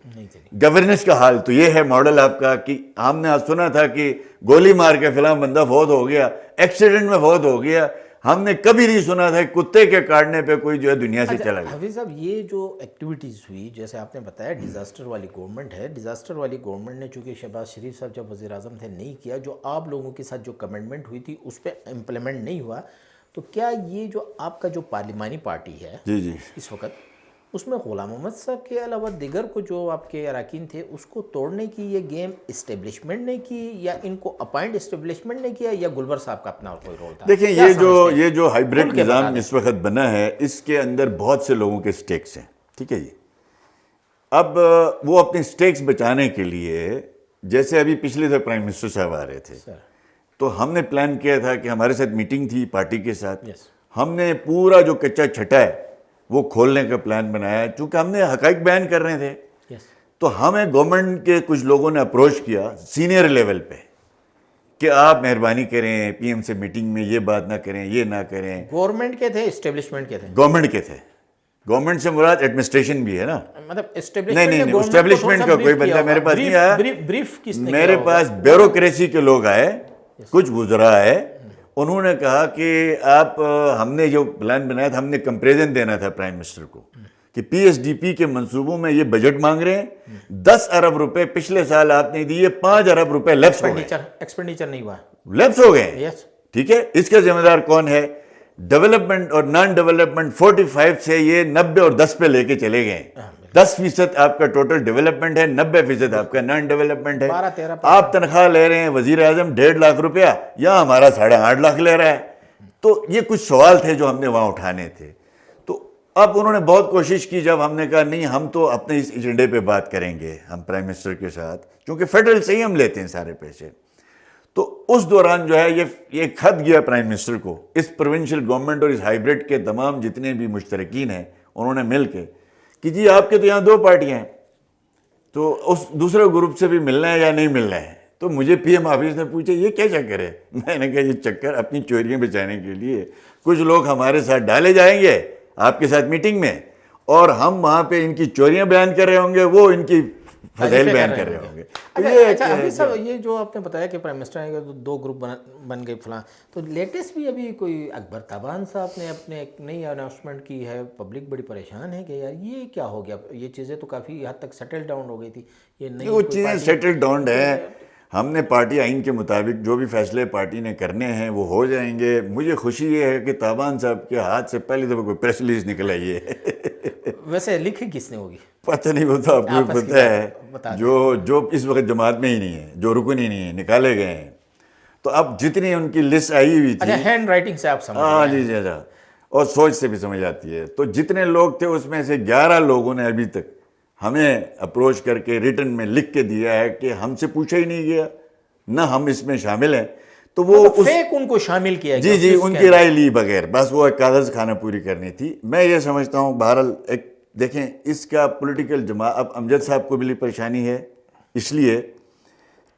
گورننس کا حال تو یہ ہے ماڈل آپ کا، کہ ہم نے آج سنا تھا کہ گولی مار کے فلاں بندہ فوت ہو گیا، ایکسیڈنٹ میں فوت ہو گیا. ہم نے کبھی نہیں سنا تھا کتے کے کاٹنے پہ کوئی جو ہے دنیا سے چلا گیا. حفیظ صاحب، یہ جو ایکٹیویٹیز ہوئی جیسے آپ نے بتایا ڈیزاسٹر والی گورنمنٹ ہے، ڈیزاسٹر والی گورنمنٹ نے چونکہ شہباز شریف صاحب جب وزیر اعظم تھے نہیں کیا، جو آپ لوگوں کے ساتھ جو کمٹمنٹ ہوئی تھی اس پہ امپلیمنٹ نہیں ہوا. تو کیا یہ جو آپ کا جو پارلیمانی پارٹی ہے جی اس وقت، اس میں غلام محمد صاحب کے علاوہ دیگر کو جو آپ کے اراکین تھے اس کو توڑنے کی یہ گیم اسٹیبلشمنٹ نے کی، یا ان کو اپائنٹ اسٹیبلشمنٹ نے کیا، یا گلبر صاحب کا اپنا کوئی رول تھا؟ دیکھیں یہ جو ہائیبریڈ نظام اس وقت بنا ہے، اس کے اندر بہت سے لوگوں کے سٹیکس ہیں، ٹھیک ہے جی. اب وہ اپنے سٹیکس بچانے کے لیے، جیسے ابھی پچھلے دفعہ پرائم منسٹر صاحب آ رہے تھے تو ہم نے پلان کیا تھا کہ ہمارے ساتھ میٹنگ تھی پارٹی کے ساتھ، ہم نے پورا جو کچا چھٹا ہے وہ کھولنے کا پلان بنایا. چونکہ ہم نے حقائق بیان کر رہے تھے تو ہمیں گورنمنٹ کے کچھ لوگوں نے اپروچ کیا سینئر لیول پہ کہ آپ مہربانی کریں پی ایم سے میٹنگ میں یہ بات نہ کریں، یہ نہ کریں. گورنمنٹ کے تھے اسٹیبلشمنٹ کے تھے؟ گورنمنٹ کے تھے. گورنمنٹ سے مراد ایڈمنسٹریشن بھی ہے نا، مطلب نہیں اسٹیبلشمنٹ کا کوئی بندہ میرے پاس نہیں آیا. بریف کس نے؟ میرے پاس بیوروکریسی کے لوگ آئے، کچھ وزراء آئے. انہوں نے کہا کہ آپ، ہم نے جو پلان بنایا تھا، ہم نے کمپیریزن دینا تھا پرائم منسٹر کو کہ پی ایس ڈی پی کے منصوبوں میں یہ بجٹ مانگ رہے ہیں. 10 ارب روپے پچھلے سال آپ نے دیے، 5 ارب روپے لیپس ہو گئے. ایکسپینڈیچر نہیں ہوا، لیپس ہو گئے. ٹھیک ہے، اس کا ذمہ دار کون ہے؟ ڈیولپمنٹ اور نان ڈیولپمنٹ 45 سے یہ 90 اور 10 پہ لے کے چلے گئے. 10% آپ کا ٹوٹل ڈیولپمنٹ ہے، 90% آپ کا نان ڈیولپمنٹ ہے. 12-13 آپ تنخواہ لے رہے ہیں وزیر اعظم 1.5 لاکھ روپیہ، یا ہمارا 8.5 لاکھ لے رہا ہے. تو یہ کچھ سوال تھے جو ہم نے وہاں اٹھانے تھے. تو اب انہوں نے بہت کوشش کی، جب ہم نے کہا نہیں ہم تو اپنے اس ایجنڈے پہ بات کریں گے ہم پرائم منسٹر کے ساتھ، کیونکہ فیڈرل سے ہی ہم لیتے ہیں سارے پیسے. تو اس دوران جو ہے یہ خط گیا پرائم منسٹر کو، اس پروونشل گورنمنٹ اور اس ہائیبریڈ کے تمام جتنے بھی مشترکین ہیں انہوں نے مل کے کہ جی آپ کے تو یہاں 2 پارٹیاں ہیں، تو اس دوسرے گروپ سے بھی ملنا ہے یا نہیں ملنا ہے. تو مجھے پی ایم آفس نے پوچھا یہ کیا چکر ہے؟ میں نے کہا یہ چکر اپنی چوریاں بچانے کے لیے کچھ لوگ ہمارے ساتھ ڈالے جائیں گے آپ کے ساتھ میٹنگ میں، اور ہم وہاں پہ ان کی چوریاں بیان کر رہے ہوں گے، وہ ان کی فضائل بیان کر رہے ہوں گے. اچھا یہ جو آپ نے بتایا کہ پرائم منسٹر آئے گا تو 2 گروپ بن گئے فلاں، تو لیٹسٹ بھی ابھی کوئی اکبر تابان صاحب نے اپنے ایک نئی اناؤنسمنٹ کی ہے. پبلک بڑی پریشان ہے کہ یار یہ کیا ہو گیا، یہ چیزیں تو کافی حد تک سیٹل ڈاؤن ہو گئی تھی. یہ نئی وہ چیزیں سیٹل ڈاؤن ہیں. ہم نے پارٹی آئین کے مطابق جو بھی فیصلے پارٹی نے کرنے ہیں وہ ہو جائیں گے. مجھے خوشی یہ ہے کہ تابان صاحب کے ہاتھ سے پہلی دفعہ کوئی پریس ریلیز نکل آئی ہے. ویسے لکھی کس نے ہوگی پتہ نہیں ہوتا، آپ کو پتہ ہے جو اس وقت جماعت میں ہی نہیں ہے، جو رکن ہی نہیں ہے، نکالے گئے ہیں. تو اب جتنی ان کی لسٹ آئی ہوئی تھی، ہینڈ رائٹنگ سے آپ سمجھ، ہاں جی اچھا، اور سوچ سے بھی سمجھ آتی ہے. تو جتنے لوگ تھے اس میں سے 11 لوگوں نے ابھی تک ہمیں اپروچ کر کے ریٹن میں لکھ کے دیا ہے کہ ہم سے پوچھا ہی نہیں گیا، نہ ہم اس میں شامل ہیں. تو وہ فیک ان کو شامل کیا گیا، جی ان کی رائے لی بغیر، بس وہ ایک کاغذ خانہ پوری کرنی تھی. میں یہ سمجھتا ہوں بہرحال ایک دیکھیں اس کا پولیٹیکل اب امجد صاحب کو بھی پریشانی ہے، اس لیے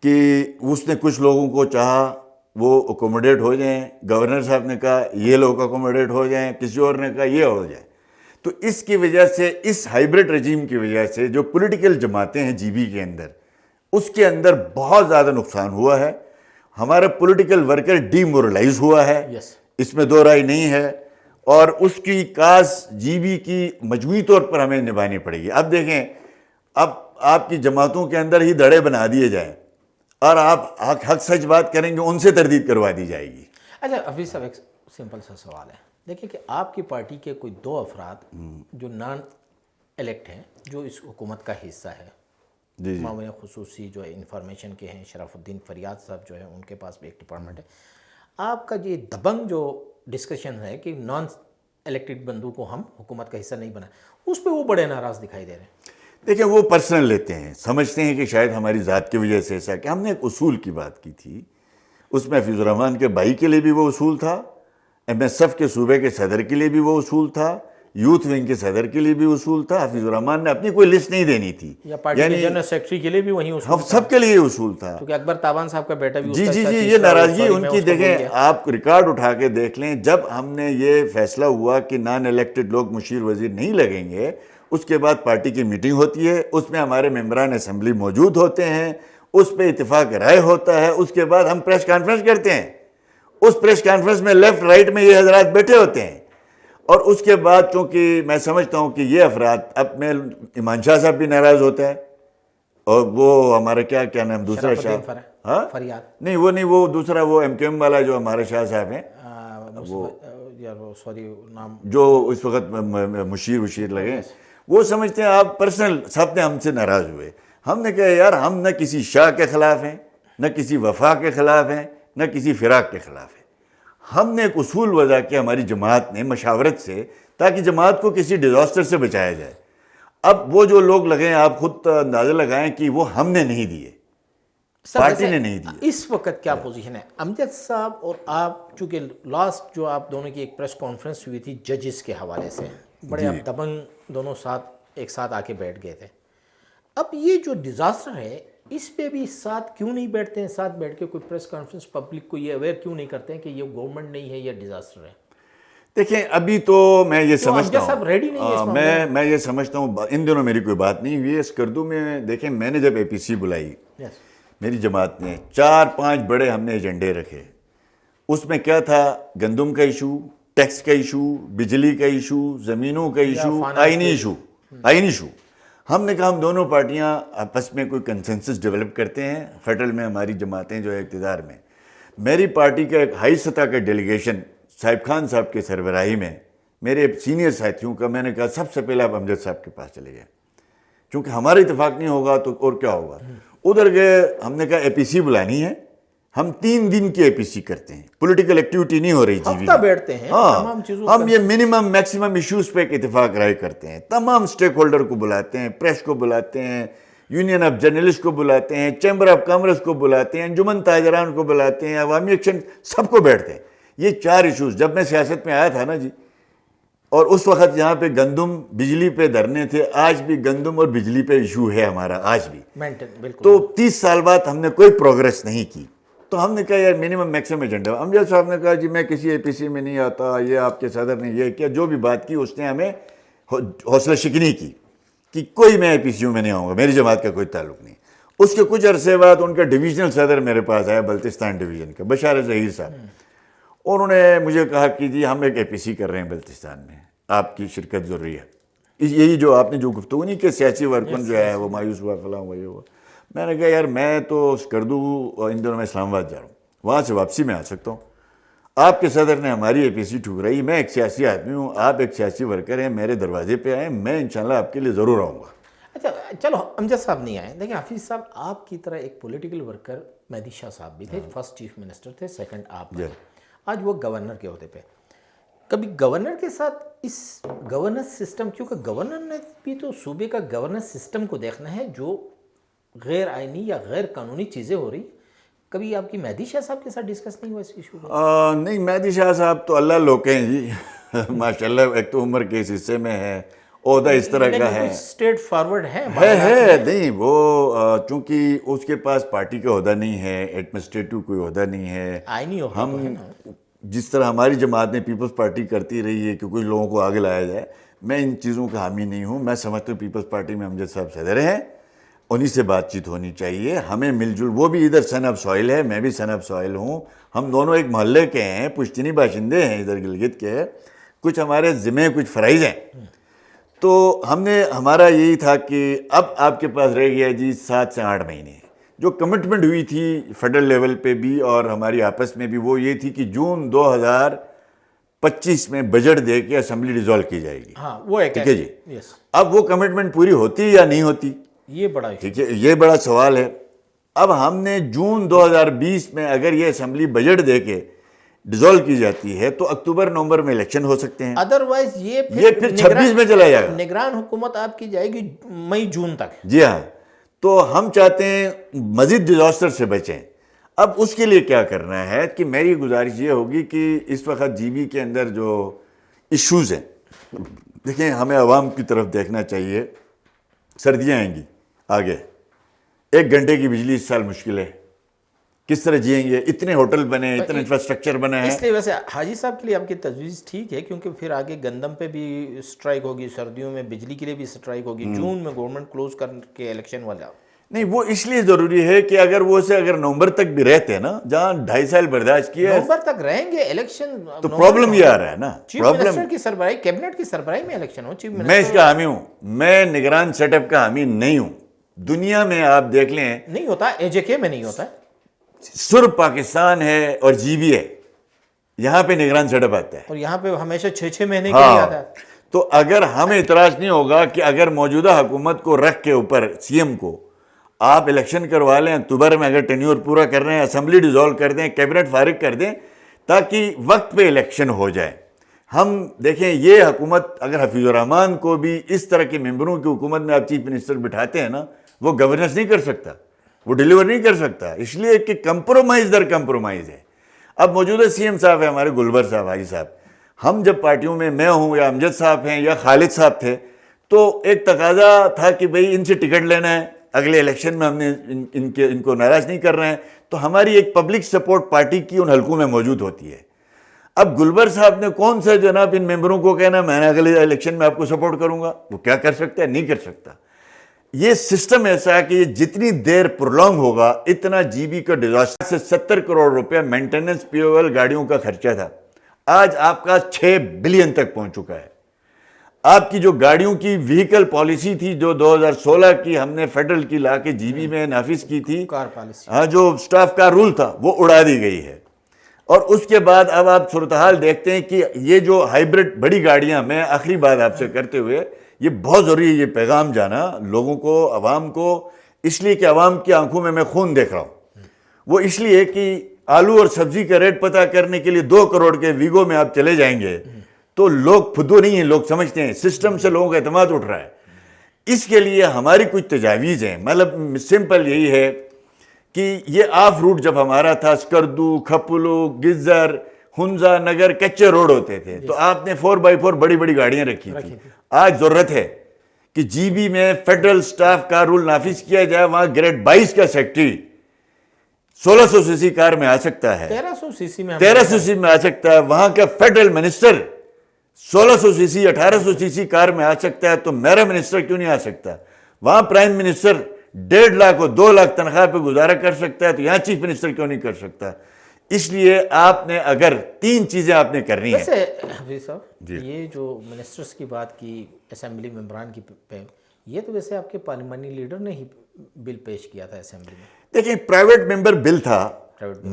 کہ اس نے کچھ لوگوں کو چاہا وہ اکوموڈیٹ ہو جائیں، گورنر صاحب نے کہا یہ لوگ اکوموڈیٹ ہو جائیں، کسی اور نے کہا یہ ہو جائے. تو اس کی وجہ سے، اس ہائیبرڈ رجیم کی وجہ سے جو پولیٹیکل جماعتیں ہیں جی بی کے اندر، اس کے اندر بہت زیادہ نقصان ہوا ہے. ہمارا پولیٹیکل ورکر ڈی مورلائز ہوا ہے، اس میں دو رائے نہیں ہے، اور اس کی کاز جی بی کی مجموعی طور پر ہمیں نبھانی پڑے گی. اب دیکھیں، اب آپ کی جماعتوں کے اندر ہی دڑے بنا دیے جائیں اور آپ حق سچ بات کریں گے، ان سے تردید کروا دی جائے گی. اچھا حفیظ صاحب، ایک سمپل سا سوال ہے. دیکھیں کہ آپ کی پارٹی کے کوئی 2 افراد جو نان الیکٹ ہیں، جو اس حکومت کا حصہ ہے، معاون خصوصی جو ہے انفارمیشن کے ہیں شرف الدین فریاد صاحب جو ہے، ان کے پاس بھی ایک ڈپارٹمنٹ ہے. آپ کا یہ دبنگ جو ڈسکشن ہے کہ نان الیکٹڈ بندوں کو ہم حکومت کا حصہ نہیں بنا، اس پہ وہ بڑے ناراض دکھائی دے رہے ہیں. دیکھیں، وہ پرسنل لیتے ہیں، سمجھتے ہیں کہ شاید ہماری ذات کی وجہ سے ایسا. کہ ہم نے ایک اصول کی بات کی تھی، اس میں حفیظ الرحمان کے بھائی کے لیے بھی وہ اصول تھا، ایم ایس ایف کے صوبے کے صدر کے لیے بھی وہ اصول تھا، یوتھ ونگ کے صدر کے لیے بھی اصول تھا. حفیظ الرحمان نے اپنی کوئی لسٹ نہیں دینی تھی، یا پارٹی کے جنرل سیکرٹری کے لیے بھی وہی اصول تھا، سب کے لیے اصول تھا. کیونکہ اکبر تابان صاحب کا بیٹا بھی جی جی جی یہ ناراضگی ان کی دیکھیں، آپ ریکارڈ اٹھا کے دیکھ لیں. جب ہم نے یہ فیصلہ ہوا کہ نان الیکٹڈ لوگ مشیر وزیر نہیں لگیں گے، اس کے بعد پارٹی کی میٹنگ ہوتی ہے، اس میں ہمارے ممبران اسمبلی موجود ہوتے ہیں، اس پہ اتفاق رائے ہوتا ہے. اس کے بعد ہم پریس کانفرنس کرتے ہیں، اس پریس کانفرنس میں لیفٹ رائٹ میں یہ حضرات بیٹھے ہوتے ہیں. اور اس کے بعد چونکہ میں سمجھتا ہوں کہ یہ افراد، اب میں ایمان شاہ صاحب بھی ناراض ہوتا ہے، اور وہ ہمارا کیا نام دوسرا شاہ، ہاں فریاد نہیں وہ دوسرا، وہ ایم کیو ایم والا جو ہمارے شاہ صاحب ہیں، سوری نام جو اس وقت مشیر لگے، وہ سمجھتے ہیں آپ پرسنل سب نے ہم سے ناراض ہوئے. ہم نے کہا یار، ہم نہ کسی شاہ کے خلاف ہیں، نہ کسی وفا کے خلاف ہیں، نہ کسی فراق کے خلاف ہیں. ہم نے ایک اصول وضع کیا ہماری جماعت نے مشاورت سے، تاکہ جماعت کو کسی ڈیزاسٹر سے بچایا جائے. اب وہ جو لوگ لگے ہیں، آپ خود اندازہ لگائیں کہ وہ ہم نے نہیں دیے، پارٹی نے نہیں دیے. اس وقت کیا پوزیشن ہے امجد صاحب اور آپ؟ چونکہ لاسٹ جو آپ دونوں کی ایک پریس کانفرنس ہوئی تھی ججز کے حوالے سے، بڑے آپ دبنگ دونوں ایک ساتھ آ کے بیٹھ گئے تھے. اب یہ جو ڈیزاسٹر ہے، اس پہ بھی ساتھ کیوں نہیں بیٹھتے ہیں؟ ساتھ بیٹھ کے کوئی پریس کانفرنس پبلک کو یہ اویئر کیوں نہیں کرتے ہیں کہ یہ گورنمنٹ نہیں ہے، یہ ڈیزاسٹر ہے؟ دیکھیں، ابھی تو میں یہ سمجھتا ہوں، میں یہ سمجھتا ہوں، ان دنوں میری کوئی بات نہیں ہوئی ہے اسکردو میں. دیکھیں، میں نے جب اے پی سی بلائی، میری جماعت نے 4-5 بڑے ہم نے ایجنڈے رکھے. اس میں کیا تھا؟ گندم کا ایشو، ٹیکس کا ایشو، بجلی کا ایشو، زمینوں کا ایشو، آئینی ایشو. ہم نے کہا ہم دونوں پارٹیاں آپس میں کوئی کنسنسس ڈیولپ کرتے ہیں. فیڈرل میں ہماری جماعتیں جو ہے اقتدار میں، میری پارٹی کا ایک ہائی سطح کا ڈیلیگیشن صاحب خان صاحب کے سربراہی میں، میرے سینئر ساتھیوں کا، میں نے کہا سب سے پہلے آپ امجد صاحب کے پاس چلے گئے، کیونکہ ہمارا اتفاق نہیں ہوگا تو اور کیا ہوگا. ادھر گئے، ہم نے کہا اے پی سی بلانی ہے. ہم 3 دن کی اے پی سی کرتے ہیں، پولیٹیکل ایکٹیویٹی نہیں ہو رہی جی بی، بیٹھتے ہیں. ہاں، ہم یہ منیمم میکسیمم ایشوز پہ ایک اتفاق رائے کرتے ہیں. تمام سٹیک ہولڈر کو بلاتے ہیں، پریس کو بلاتے ہیں، یونین آف جرنلسٹ کو بلاتے ہیں، چیمبر آف کامرس کو بلاتے ہیں، انجمن تاجران کو بلاتے ہیں، عوامی ایکشن، سب کو بیٹھتے ہیں. یہ 4 ایشوز جب میں سیاست میں آیا تھا نا جی، اور اس وقت یہاں پہ گندم بجلی پہ دھرنے تھے. آج بھی گندم اور بجلی پہ ایشو ہے ہمارا، آج بھی. تو 30 سال بعد ہم نے کوئی پروگریس نہیں کی. تو ہم نے کہا یار منیمم میکسیمم ایجنڈا. امجد صاحب نے کہا جی میں کسی اے پی سی میں نہیں آتا، یہ آپ کے صدر نے یہ کیا، جو بھی بات کی اس نے ہمیں حوصلہ شکنی کی کہ کوئی میں اے پی سیوں میں نہیں آؤں گا، میری جماعت کا کوئی تعلق نہیں. اس کے کچھ عرصے بعد ان کا ڈویژنل صدر میرے پاس آیا، بلتستان ڈویژن کا، بشار ظہیر صاحب. انہوں نے مجھے کہا کہ جی ہم ایک اے پی سی کر رہے ہیں بلتستان میں، آپ کی شرکت ضروری ہے. یہی جو آپ نے جو گفتگو نہیں کہ سیاسی ورکن جو ہے وہ مایوس ہوا، فلاں ہوا، یہ ہوا. میں نے کہا یار میں تو کردو، ان دنوں میں اسلام آباد جا رہا ہوں، وہاں سے واپسی میں آ سکتا ہوں. آپ کے صدر نے ہماری اے پی سی ٹھکرائی، میں ایک سیاسی آدمی ہوں، آپ ایک سیاسی ورکر ہیں، میرے دروازے پہ آئیں، میں انشاءاللہ آپ کے لیے ضرور آؤں گا. اچھا چلو، امجد صاحب نہیں آئے. دیکھیں حفیظ صاحب، آپ کی طرح ایک پولیٹیکل ورکر مہدی شاہ صاحب بھی تھے، فرسٹ چیف منسٹر تھے، سیکنڈ آپ ہیں، آج وہ گورنر کے عہدے پہ. کبھی گورنر کے ساتھ اس گورننس سسٹم، کیونکہ گورنر نے بھی تو صوبے کا گورننس سسٹم کو دیکھنا ہے، جو غیر آئینی یا غیر قانونی چیزیں ہو رہی، کبھی آپ کی مہدی شاہ صاحب کے ساتھ ڈسکس نہیں ہوا اس ایشو کو؟ نہیں، مہدی شاہ صاحب تو اللہ لوگ ہیں جی ماشاءاللہ. ایک تو عمر کے اس حصے میں ہے، عہدہ اس طرح کا ہے. اسٹریٹ فارورڈ ہے نہیں وہ چونکہ اس کے پاس پارٹی کا عہدہ نہیں ہے, ایڈمنسٹریٹو کوئی عہدہ نہیں ہے. آئینی عہدہ ہم جس طرح ہماری جماعت نے پیپلز پارٹی کرتی رہی ہے کہ کچھ لوگوں کو آگے لایا جائے, میں ان چیزوں کا حامی نہیں ہوں. میں سمجھتا ہوں پیپلز پارٹی میں امجد صاحب صدر ہیں, انہی سے بات چیت ہونی چاہیے. ہمیں مل جل, وہ بھی ادھر سن آف سوائل ہے, میں بھی سن آف سوائل ہوں, ہم دونوں ایک محلے کے ہیں, پشتینی باشندے ہیں ادھر گلگت کے, کچھ ہمارے ذمے کچھ فرائض ہیں. تو ہمارا یہی تھا کہ اب آپ کے پاس رہ گیا جی 7 سے 8 مہینے. جو کمٹمنٹ ہوئی تھی فیڈرل لیول پہ بھی اور ہماری آپس میں بھی, وہ یہ تھی کہ جون 2025 میں بجٹ دے کے اسمبلی ڈیزالو کی جائے گی. ہاں وہ ایک ٹھیک ہے جی. اب وہ کمٹمنٹ پوری ہوتی یا نہیں ہوتی, یہ بڑا ٹھیک ہے, یہ بڑا سوال ہے. اب ہم نے جون 2020 میں اگر یہ اسمبلی بجٹ دے کے ڈیزالو کی جاتی ہے تو اکتوبر نومبر میں الیکشن ہو سکتے ہیں. ادروائز یہ پھر 26 میں چلا جائے گا. نگران حکومت آپ کی جائے گی مئی جون تک. جی ہاں, تو ہم چاہتے ہیں مزید ڈیزاسٹر سے بچیں. اب اس کے لیے کیا کرنا ہے کہ میری گزارش یہ ہوگی کہ اس وقت جی بی کے اندر جو ایشوز ہیں, دیکھیں ہمیں عوام کی طرف دیکھنا چاہیے. سردیاں آئیں گی آگے, 1 گھنٹے کی بجلی اس سال مشکل ہے, کس طرح جئیں گے؟ اتنے ہوٹل بنے, اتنا انفراسٹرکچر بنا ہے. اس لیے ویسے حاجی صاحب کے لیے آپ کی تجویز ٹھیک ہے, کیونکہ پھر آگے گندم پہ بھی سٹرائک ہوگی, سردیوں میں بجلی کے لیے بھی سٹرائک ہوگی, جون میں گورنمنٹ کلوز کر کے الیکشن والا. نہیں, وہ اس لیے ضروری ہے کہ اگر نومبر تک بھی رہتے ہیں نا, جہاں 2.5 سال برداشت کیا, نومبر تک رہیں گے الیکشن, تو پرابلم یہ آ رہا ہے نا. چیف منسٹر کی سربراہی, کیبنٹ کی سربراہی میں الیکشن ہو. چیف میں اس کا حامی ہوں, میں نگران سیٹ اپ کا حامی نہیں ہوں. دنیا میں آپ دیکھ لیں, نہیں ہوتا, اے جے کے میں نہیں ہوتا. صرف پاکستان ہے اور جی بی ہے, یہاں پہ نگران سیٹ اپ آتا ہے, اور یہاں پہ ہمیشہ 6 مہینے کے لیے آتا ہے. تو اگر ہمیں اعتراض نہیں ہوگا کہ اگر موجودہ حکومت کو رکھ کے اوپر سی ایم کو آپ الیکشن کروا لیں, اکتوبر میں اگر ٹینیور پورا کر رہے ہیں, اسمبلی ڈیزالو کر دیں, کیبنٹ فارغ کر دیں تاکہ وقت پہ الیکشن ہو جائے. ہم دیکھیں یہ حکومت, اگر حفیظ الرحمان کو بھی اس طرح کے ممبروں کی حکومت میں آپ چیف منسٹر بٹھاتے ہیں نا, وہ گورننس نہیں کر سکتا, وہ ڈیلیور نہیں کر سکتا, اس لیے کہ کمپرومائز در کمپرومائز ہے. اب موجودہ سی ایم صاحب ہیں ہمارے گلبر صاحب, حاجی صاحب, ہم جب پارٹیوں میں ہوں یا امجد صاحب ہیں یا خالد صاحب تھے, تو ایک تقاضا تھا کہ بھئی ان سے ٹکٹ لینا ہے, اگلے الیکشن میں ہم نے ان کو ناراض نہیں کر رہے ہیں, تو ہماری ایک پبلک سپورٹ پارٹی کی ان حلقوں میں موجود ہوتی ہے. اب گلبر صاحب نے کون سا جناب ان ممبروں کو کہنا میں نے اگلے الیکشن میں آپ کو سپورٹ کروں گا؟ وہ کیا کر سکتا ہے؟ نہیں کر سکتا. یہ سسٹم ایسا ہے کہ یہ جتنی دیر پرولونگ ہوگا اتنا جی بی کا ڈیزاسٹر. سے 70 کروڑ روپے مینٹیننس پی او ایل گاڑیوں کا خرچہ تھا, آج آپ کا 6 بلین تک پہنچ چکا ہے. آپ کی جو گاڑیوں کی وہیکل پالیسی تھی جو 2016 کی ہم نے فیڈرل کی لا کے جی بی میں نافذ کی تھی, کار پالیسی, ہاں, جو سٹاف کار رول تھا وہ اڑا دی گئی ہے. اور اس کے بعد اب آپ صورتحال دیکھتے ہیں کہ یہ جو ہائیبرڈ بڑی گاڑیاں, میں آخری بات آپ سے کرتے ہوئے, یہ بہت ضروری ہے یہ پیغام جانا لوگوں کو, عوام کو, اس لیے کہ عوام کی آنکھوں میں خون دیکھ رہا ہوں. وہ اس لیے کہ آلو اور سبزی کا ریٹ پتہ کرنے کے لیے 2 کروڑ کے ویگو میں آپ چلے جائیں گے تو لوگ پھدو نہیں ہیں, لوگ سمجھتے ہیں سسٹم سے لوگوں کا اعتماد اٹھ رہا ہے. اس کے لیے ہماری کچھ تجاویز ہیں, مطلب سمپل یہی ہے کہ یہ آف روٹ جب ہمارا تھا, اسکردو, کھپلو, گزر, ہنزا نگر کچے روڈ ہوتے تھے, تو آپ نے 4x4 بڑی بڑی گاڑیاں رکھی تھی. آج ضرورت ہے کہ جی بی میں فیڈرل سٹاف کار رول نافذ کیا جائے, وہاں گریڈ 22 کا سیکٹری 1600 سی سی کار میں آ سکتا ہے, 1300 سی سی میں آ سکتا ہے. وہاں کا فیڈرل منسٹر 1600 سی سی 1800 سی سی کار میں آ سکتا ہے, تو میرا منسٹر کیوں نہیں آ سکتا؟ وہاں پرائم منسٹر 1.5 لاکھ اور 2 لاکھ تنخواہ پہ گزارا کر سکتا ہے, تو یہاں چیف منسٹر کیوں نہیں کر سکتا؟ اس لیے آپ نے اگر 3 چیزیں آپ نے کرنی ہیں. ویسے حفیظ صاحب, یہ جو منسٹرز کی بات کی, اسمبلی ممبران کی پہ, یہ تو ویسے آپ کے پارلیمانی لیڈر نے ہی بل پیش کیا تھا اسمبلی میں. دیکھیں پرائیویٹ ممبر بل تھا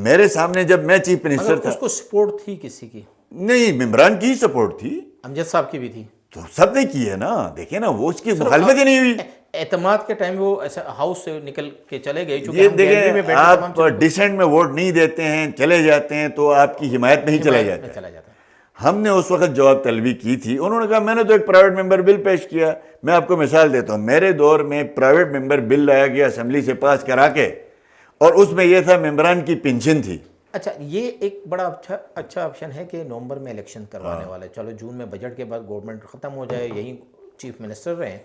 میرے سامنے جب میں چیف منسٹر تھا. اس کو سپورٹ تھی کسی کی؟ نہیں, ممبران کی سپورٹ تھی, امجد صاحب کی بھی تھی, تو سب نے کی ہے نا. دیکھیں نا, وہ اس کی مخالفت ہی نہیں ہوئی. اعتماد کے ٹائم وہ ہاؤس سے نکل کے چلے گئے. یہ دیکھیں آپ ڈسینٹ میں ووٹ نہیں دیتے ہیں, چلے جاتے ہیں, تو آپ کی حمایت میں ہی چلا جاتا ہے. ہم نے اس وقت جواب طلبی کی تھی, انہوں نے کہا میں نے تو ایک پرائیویٹ ممبر بل پیش کیا. میں آپ کو مثال دیتا ہوں, میرے دور میں پرائیویٹ ممبر بل لایا گیا اسمبلی سے پاس کرا کے, اور اس میں یہ تھا ممبران کی پنشن تھی. اچھا, یہ ایک بڑا اچھا آپشن ہے کہ نومبر میں الیکشن کروانے والے. چلو جون میں بجٹ کے بعد گورنمنٹ ختم ہو جائے, یہی چیف منسٹر رہیں,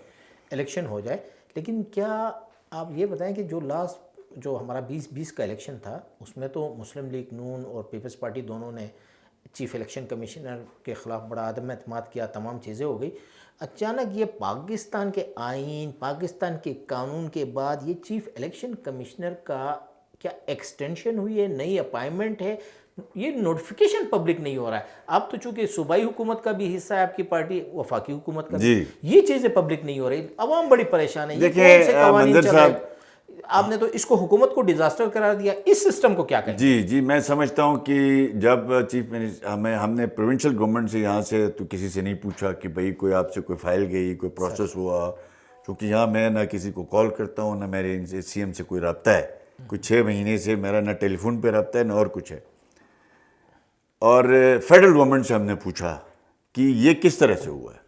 الیکشن ہو جائے, لیکن کیا آپ یہ بتائیں کہ جو لاسٹ جو ہمارا 2020 کا الیکشن تھا اس میں تو مسلم لیگ نون اور پیپلز پارٹی دونوں نے چیف الیکشن کمیشنر کے خلاف بڑا عدم اعتماد کیا, تمام چیزیں ہو گئی. اچانک یہ پاکستان کے آئین, پاکستان کے قانون کے بعد یہ چیف الیکشن کمشنر کا کیا ایکسٹینشن ہوئی ہے, نئی اپائنمنٹ ہے, یہ نوٹیفیکیشن پبلک نہیں ہو رہا ہے. اب تو چونکہ صوبائی حکومت کا بھی حصہ ہے آپ کی پارٹی, وفاقی حکومت کا بھی, یہ چیزیں پبلک نہیں ہو رہی, عوام بڑی پریشان ہے. یہ کون سے قوانین چل رہے ہیں؟ آپ نے تو اس کو حکومت کو ڈیزاسٹر قرار دیا, اس سسٹم کو کیا کریں؟ جی میں سمجھتا ہوں کہ جب چیف منسٹر ہم نے پروونشل گورنمنٹ سے یہاں سے تو کسی سے نہیں پوچھا کہ بھئی کوئی آپ سے کوئی فائل گئی, کوئی پروسیس ہوا, کیونکہ یہاں میں نہ کسی کو کال کرتا ہوں, نہ میرے سی ایم سے کوئی رابطہ ہے, کوئی 6 مہینے سے میرا نہ ٹیلی فون پہ رابطہ ہے نہ اور کچھ ہے. اور فیڈرل گورنمنٹ سے ہم نے پوچھا کہ یہ کس طرح سے ہوا ہے,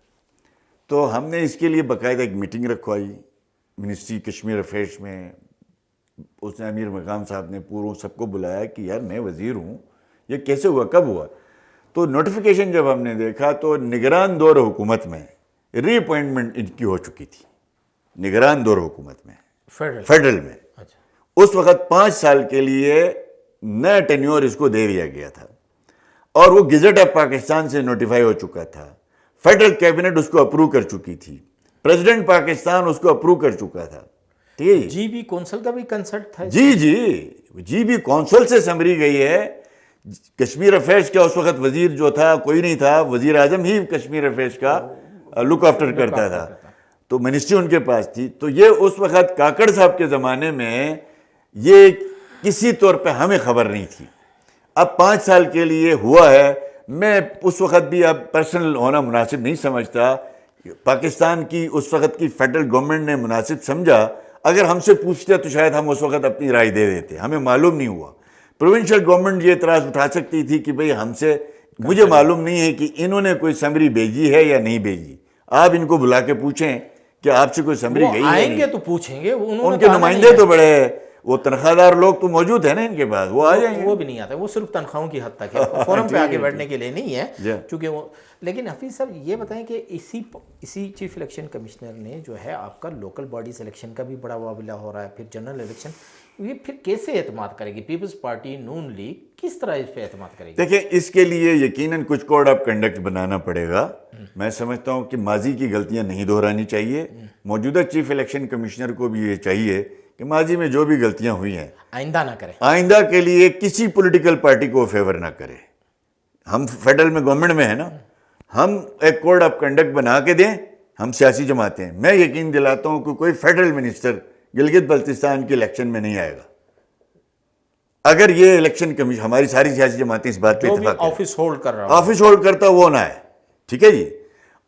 تو ہم نے اس کے لیے باقاعدہ ایک میٹنگ رکھوائی منسٹری کشمیر افیئرس میں. اس نے امیر مقام صاحب نے پوروں سب کو بلایا کہ یار میں وزیر ہوں, یہ کیسے ہوا, کب ہوا. تو نوٹیفیکیشن جب ہم نے دیکھا تو نگران دور حکومت میں ری اپوائنٹمنٹ ان کی ہو چکی تھی, نگران دور حکومت میں فیڈرل میں. اس وقت 5 سال کے لیے نیا ٹینیور اس کو دے دیا گیا تھا, اور وہ گزٹ آف پاکستان سے نوٹیفائی ہو چکا تھا, فیڈرل کیبنٹ اس کو اپروو کر چکی تھی, پریزیڈنٹ پاکستان اس کو اپروو کر چکا تھا. جی بی کونسل کا بھی کنسلٹ تھا. جی بی کونسل سے سمری گئی ہے. کشمیر افیئرس کا اس وقت وزیر جو تھا کوئی نہیں تھا, وزیر اعظم ہی کشمیر افیئرس کا لک آفٹر کرتا تھا, تو منسٹری ان کے پاس تھی. تو یہ اس وقت کاکڑ صاحب کے زمانے میں یہ کسی طور پہ ہمیں خبر نہیں تھی. اب 5 سال کے لیے ہوا ہے. میں اس وقت بھی اب پرسنل ہونا مناسب نہیں سمجھتا. پاکستان کی اس وقت کی فیڈرل گورنمنٹ نے مناسب سمجھا, اگر ہم سے پوچھتے تو شاید ہم اس وقت اپنی رائے دے دیتے, ہمیں معلوم نہیں ہوا. پروونشل گورنمنٹ یہ اعتراض اٹھا سکتی تھی کہ بھئی ہم سے, مجھے معلوم نہیں ہے کہ انہوں نے کوئی سمری بھیجی ہے یا نہیں بھیجی. آپ ان کو بلا کے پوچھیں کہ آپ سے کوئی سمری گئی ہے. آئیں گے تو پوچھیں گے, ان کے نمائندے تو بڑے, وہ تنخواہ دار لوگ تو موجود ہیں نا ان کے پاس, وہ آ جائیں گے. وہ بھی نہیں آتے, وہ صرف تنخواہوں کی حد تک ہے, فورم پہ آگے بیٹھنے کے لیے نہیں ہے چونکہ وہ. لیکن حفیظ صاحب یہ بتائیں کہ اسی چیف الیکشن کمشنر نے جو ہے آپ کا لوکل باڈیز الیکشن کا بھی بڑا معاملہ ہو رہا ہے, پھر جنرل الیکشن, یہ پھر کیسے اعتماد کرے گی پیپلز پارٹی نون لیگ, کس طرح اس پہ اعتماد کرے گی؟ دیکھیں اس کے لیے یقیناً کچھ کوڈ آف کنڈکٹ بنانا پڑے گا. میں سمجھتا ہوں کہ ماضی کی غلطیاں نہیں دہرانی چاہیے. موجودہ چیف الیکشن کمیشنر کو بھی یہ چاہیے کہ ماضی میں جو بھی غلطیاں ہوئی ہیں آئندہ نہ کرے, آئندہ کے لیے کسی پولیٹیکل پارٹی کو فیور نہ کرے. ہم فیڈرل میں گورنمنٹ میں ہیں نا, ہم ایک کوڈ آف کنڈکٹ بنا کے دیں, ہم سیاسی جماعتیں ہیں. میں یقین دلاتا ہوں کہ کوئی فیڈرل منسٹر گلگت بلتستان کے الیکشن میں نہیں آئے گا اگر یہ الیکشن کمیشن, ہماری ساری سیاسی جماعتیں اس بات پہ اتفاق کریں, آفس ہولڈ کر رہا ہے, آفس ہولڈ کرتا وہ نہ ہے. ٹھیک ہے جی.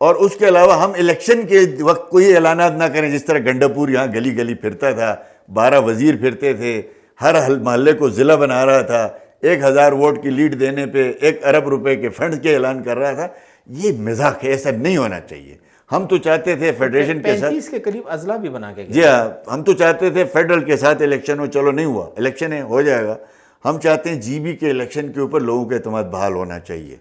اور اس کے علاوہ ہم الیکشن کے وقت کوئی اعلانات نہ کریں, جس طرح گنڈا پور یہاں گلی گلی پھرتا تھا, 12 وزیر پھرتے تھے, ہر محلے کو ضلع بنا رہا تھا, 1000 ووٹ کی لیڈ دینے پہ 1 ارب روپے کے فنڈ کے اعلان کر رہا تھا. یہ مذاق ہے, ایسا نہیں ہونا چاہیے. ہم تو چاہتے تھے فیڈریشن کے ساتھ 35 کے قریب اضلاع بھی بنا کے, جی ہاں, ہم تو چاہتے تھے فیڈرل کے ساتھ الیکشن ہو. چلو نہیں ہوا, الیکشن ہے, ہو جائے گا. ہم چاہتے ہیں جی بی کے الیکشن کے اوپر لوگوں کا اعتماد بحال ہونا چاہیے.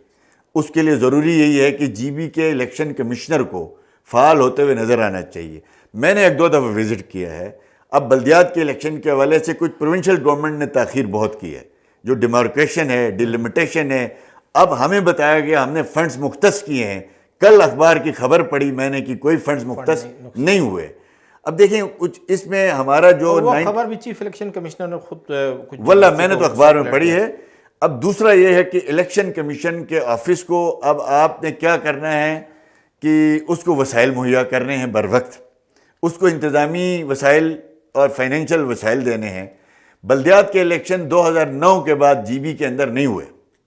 اس کے لیے ضروری یہی ہے کہ جی بی کے الیکشن کمشنر کو فعال ہوتے ہوئے نظر آنا چاہیے. میں نے 1-2 دفعہ وزٹ کیا ہے. اب بلدیات کے الیکشن کے حوالے سے کچھ پروونشل گورنمنٹ نے تاخیر بہت کی ہے, جو ڈیمارکیشن ہے, ڈیلیمیٹیشن ہے. اب ہمیں بتایا گیا ہم نے فنڈز مختص کیے ہیں. کل اخبار کی خبر پڑھی میں نے کہ کوئی فنڈز مختص نہیں ہوئے. اب دیکھیں کچھ اس میں ہمارا جو خبر بھی چیف الیکشن کمشنر نے خود, واللہ میں نے تو اخبار میں پڑھی ہے. اب دوسرا یہ ہے کہ الیکشن کمیشن کے آفس کو اب آپ نے کیا کرنا ہے کہ اس کو وسائل مہیا کرنے ہیں بر وقت, اس کو انتظامی وسائل اور فائنینشل وسائل دینے ہیں. بلدیات کے الیکشن 2009 کے بعد جی بی کے اندر نہیں ہوئے.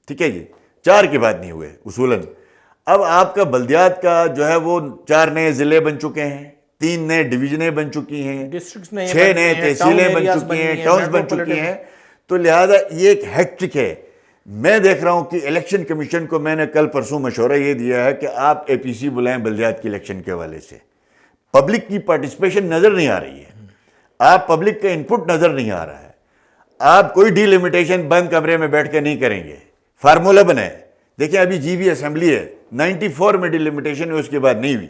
ٹھیک ہے جی, 4 کے بعد نہیں ہوئے اصولاً. اب آپ کا بلدیات کا جو ہے وہ 4 نئے ضلع بن چکے ہیں, 3 نئے ڈویژنیں بن چکی ہیں, 6 نئے تحصیلیں بن چکی ہیں, ٹاؤنز بن چکی ہیں. تو لہٰذا یہ ایک ہیکٹرک ہے. میں دیکھ رہا ہوں کہ الیکشن کمیشن کو میں نے کل پرسوں مشورہ یہ دیا ہے کہ آپ اے پی سی بلائیں بلدیات کے الیکشن کے حوالے سے. پبلک کی پارٹیسپیشن نظر نہیں آ رہی ہے, آپ پبلک کا انپٹ نظر نہیں آ رہا ہے. آپ کوئی ڈی لمیٹیشن بند کمرے میں بیٹھ کے نہیں کریں گے, فارمولہ بنائیں. دیکھیں ابھی جی بی اسمبلی ہے, 94 میں ڈی لمیٹیشن ہوئی, اس کے بعد نہیں ہوئی.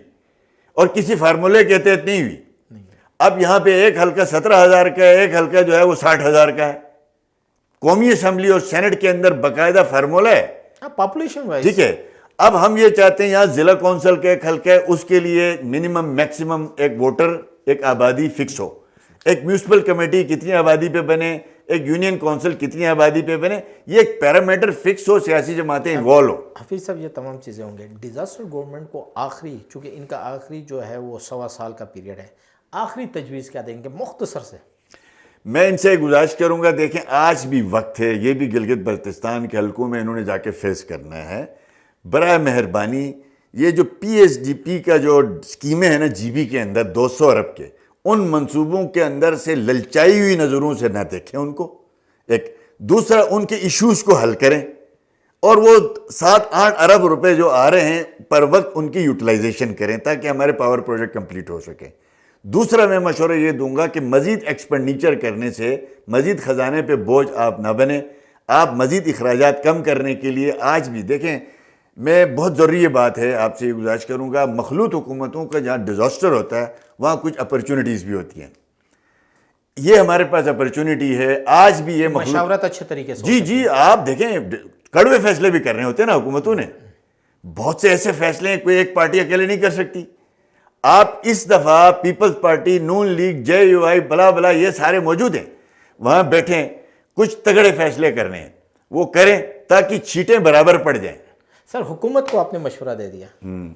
اور کسی فارمولے کے تحت نہیں ہوئی. اب یہاں پہ ایک حلقہ 17,000 کا ہے, ایک حلقہ جو ہے وہ 60,000 کا ہے. قومی اسمبلی اور سینٹ کے اندر باقاعدہ فارمولہ ہے, پاپولیشن وائز. ٹھیک ہے. اب ہم یہ چاہتے ہیں یہاں ضلع کونسل کا ایک حلقہ ہے, اس کے لیے منیمم میکسیمم ایک ووٹر, ایک آبادی فکس ہو. ایک میونسپل کمیٹی کتنی آبادی پہ بنے, ایک یونین کونسل کتنی آبادی پہ بنے, یہ ایک پیرامیٹر فکس ہو, سیاسی جماعتیں انوالو ہو. حفیظ صاحب یہ تمام چیزیں ہوں گے. ڈیزاسٹر گورنمنٹ کو آخری, چونکہ ان کا آخری جو ہے وہ 1.25 سال کا پیریڈ ہے, آخری تجویز کیا دیں گے مختصر سے؟ میں ان سے گزارش کروں گا, دیکھیں آج بھی وقت ہے, یہ بھی گلگت بلتستان کے حلقوں میں انہوں نے جا کے فیس کرنا ہے. برائے مہربانی یہ جو پی ایس ڈی پی کا جو اسکیمیں ہیں نا جی بی کے اندر 200 ارب کے, ان منصوبوں کے اندر سے للچائی ہوئی نظروں سے نہ دیکھیں ان کو. ایک دوسرا, ان کے ایشوز کو حل کریں, اور وہ 7-8 ارب روپے جو آ رہے ہیں پر وقت ان کی یوٹیلائزیشن کریں تاکہ ہمارے پاور پروجیکٹ کمپلیٹ ہو سکے. دوسرا میں مشورہ یہ دوں گا کہ مزید ایکسپینڈیچر کرنے سے مزید خزانے پہ بوجھ آپ نہ بنیں. آپ مزید اخراجات کم کرنے کے لیے آج بھی دیکھیں, میں بہت ضروری یہ بات ہے, آپ سے یہ گزارش کروں گا, مخلوط حکومتوں کا جہاں ڈیزاسٹر ہوتا ہے وہاں کچھ اپرچونٹیز بھی ہوتی ہیں. یہ ہمارے پاس اپرچونٹی ہے آج بھی, یہ مشاورت اچھے طریقے سے. جی آپ دیکھیں کڑوے فیصلے بھی کر رہے ہوتے ہیں نا حکومتوں نے, بہت سے ایسے فیصلے ہیں کوئی ایک پارٹی اکیلے نہیں کر سکتی. آپ اس دفعہ پیپلز پارٹی, نون لیگ, جے یو آئی, بلا بلا یہ سارے موجود ہیں, وہاں بیٹھیں, کچھ تگڑے فیصلے کرنے ہیں وہ کریں تاکہ چھیٹیں برابر پڑ جائیں. سر حکومت کو آپ نے مشورہ دے دیا,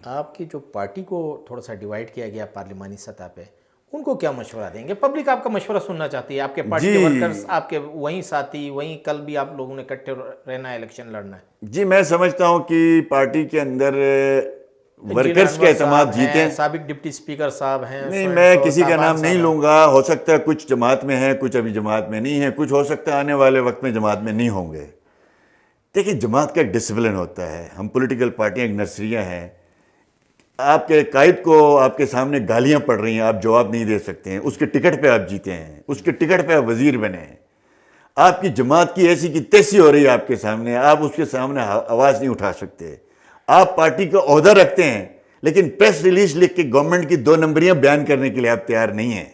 آپ کی جو پارٹی کو تھوڑا سا ڈیوائیڈ کیا گیا پارلیمانی سطح پہ, ان کو کیا مشورہ دیں گے؟ پبلک آپ کا مشورہ سننا چاہتی ہے, آپ کے پارٹی کے ورکرز, آپ کے وہیں ساتھی, وہیں کل بھی آپ لوگوں نے اکٹھے رہنا ہے, الیکشن لڑنا ہے. جی میں سمجھتا ہوں کہ پارٹی کے اندر ورکرز کے اعتماد جیتے. سابق ڈپٹی اسپیکر صاحب ہیں. نہیں میں کسی کا نام نہیں لوں گا, ہو سکتا ہے کچھ جماعت میں ہیں, کچھ ابھی جماعت میں نہیں ہیں, کچھ ہو سکتا ہے آنے والے وقت میں جماعت میں نہیں ہوں گے. دیکھیں جماعت کا ایک ڈسپلن ہوتا ہے, ہم پولیٹیکل پارٹیاں ایک نرسریاں ہیں. آپ کے قائد کو آپ کے سامنے گالیاں پڑ رہی ہیں, آپ جواب نہیں دے سکتے ہیں, اس کے ٹکٹ پہ آپ جیتے ہیں, اس کے ٹکٹ پہ آپ وزیر بنے ہیں. آپ کی جماعت کی ایسی کی تیسی ہو رہی ہے آپ کے سامنے, آپ اس کے سامنے آواز نہیں اٹھا سکتے. آپ پارٹی کا عہدہ رکھتے ہیں لیکن پریس ریلیز لکھ کے گورنمنٹ کی 2 نمبریاں بیان کرنے کے لیے آپ تیار نہیں ہیں.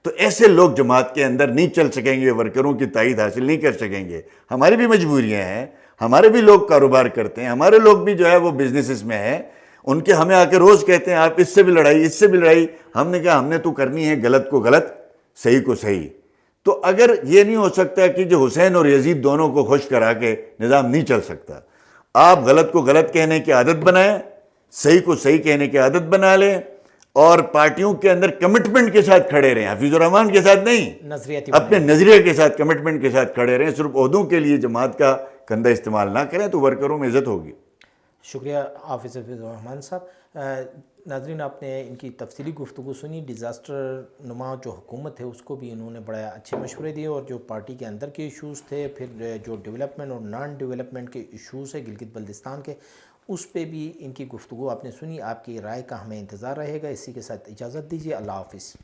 تو ایسے لوگ جماعت کے اندر نہیں چل سکیں گے, ورکروں کی تائید حاصل نہیں کر سکیں گے. ہماری بھی مجبوریاں ہیں, ہمارے بھی لوگ کاروبار کرتے ہیں, ہمارے لوگ بھی جو ہے وہ بزنسز میں ہیں, ان کے ہمیں آ کے روز کہتے ہیں آپ اس سے بھی لڑائی, اس سے بھی لڑائی. ہم نے کہا ہم نے تو کرنی ہے غلط کو غلط, صحیح کو صحیح. تو اگر یہ نہیں ہو سکتا کہ جو حسین اور یزید دونوں کو خوش کرا کے نظام نہیں چل سکتا, آپ غلط کو غلط کہنے کی عادت بنائیں, صحیح کو صحیح کہنے کی عادت بنا لیں, اور پارٹیوں کے اندر کمٹمنٹ کے ساتھ کھڑے رہیں, حفیظ الرحمان کے ساتھ نہیں, اپنے نظریے کے ساتھ کمٹمنٹ کے ساتھ کھڑے رہیں. صرف عہدوں کے لیے جماعت کا کندھا استعمال نہ کریں تو ورکروں میں عزت ہوگی. شکریہ حافظ الرحمان صاحب. ناظرین آپ نے ان کی تفصیلی گفتگو سنی. ڈیزاسٹر نما جو حکومت ہے اس کو بھی انہوں نے بڑے اچھے مشورے دیے, اور جو پارٹی کے اندر کے ایشوز تھے, پھر جو ڈیولپمنٹ اور نان ڈیولپمنٹ کے ایشوز ہیں گلگت بلتستان کے, اس پہ بھی ان کی گفتگو آپ نے سنی. آپ کی رائے کا ہمیں انتظار رہے گا. اسی کے ساتھ اجازت دیجیے, اللہ حافظ.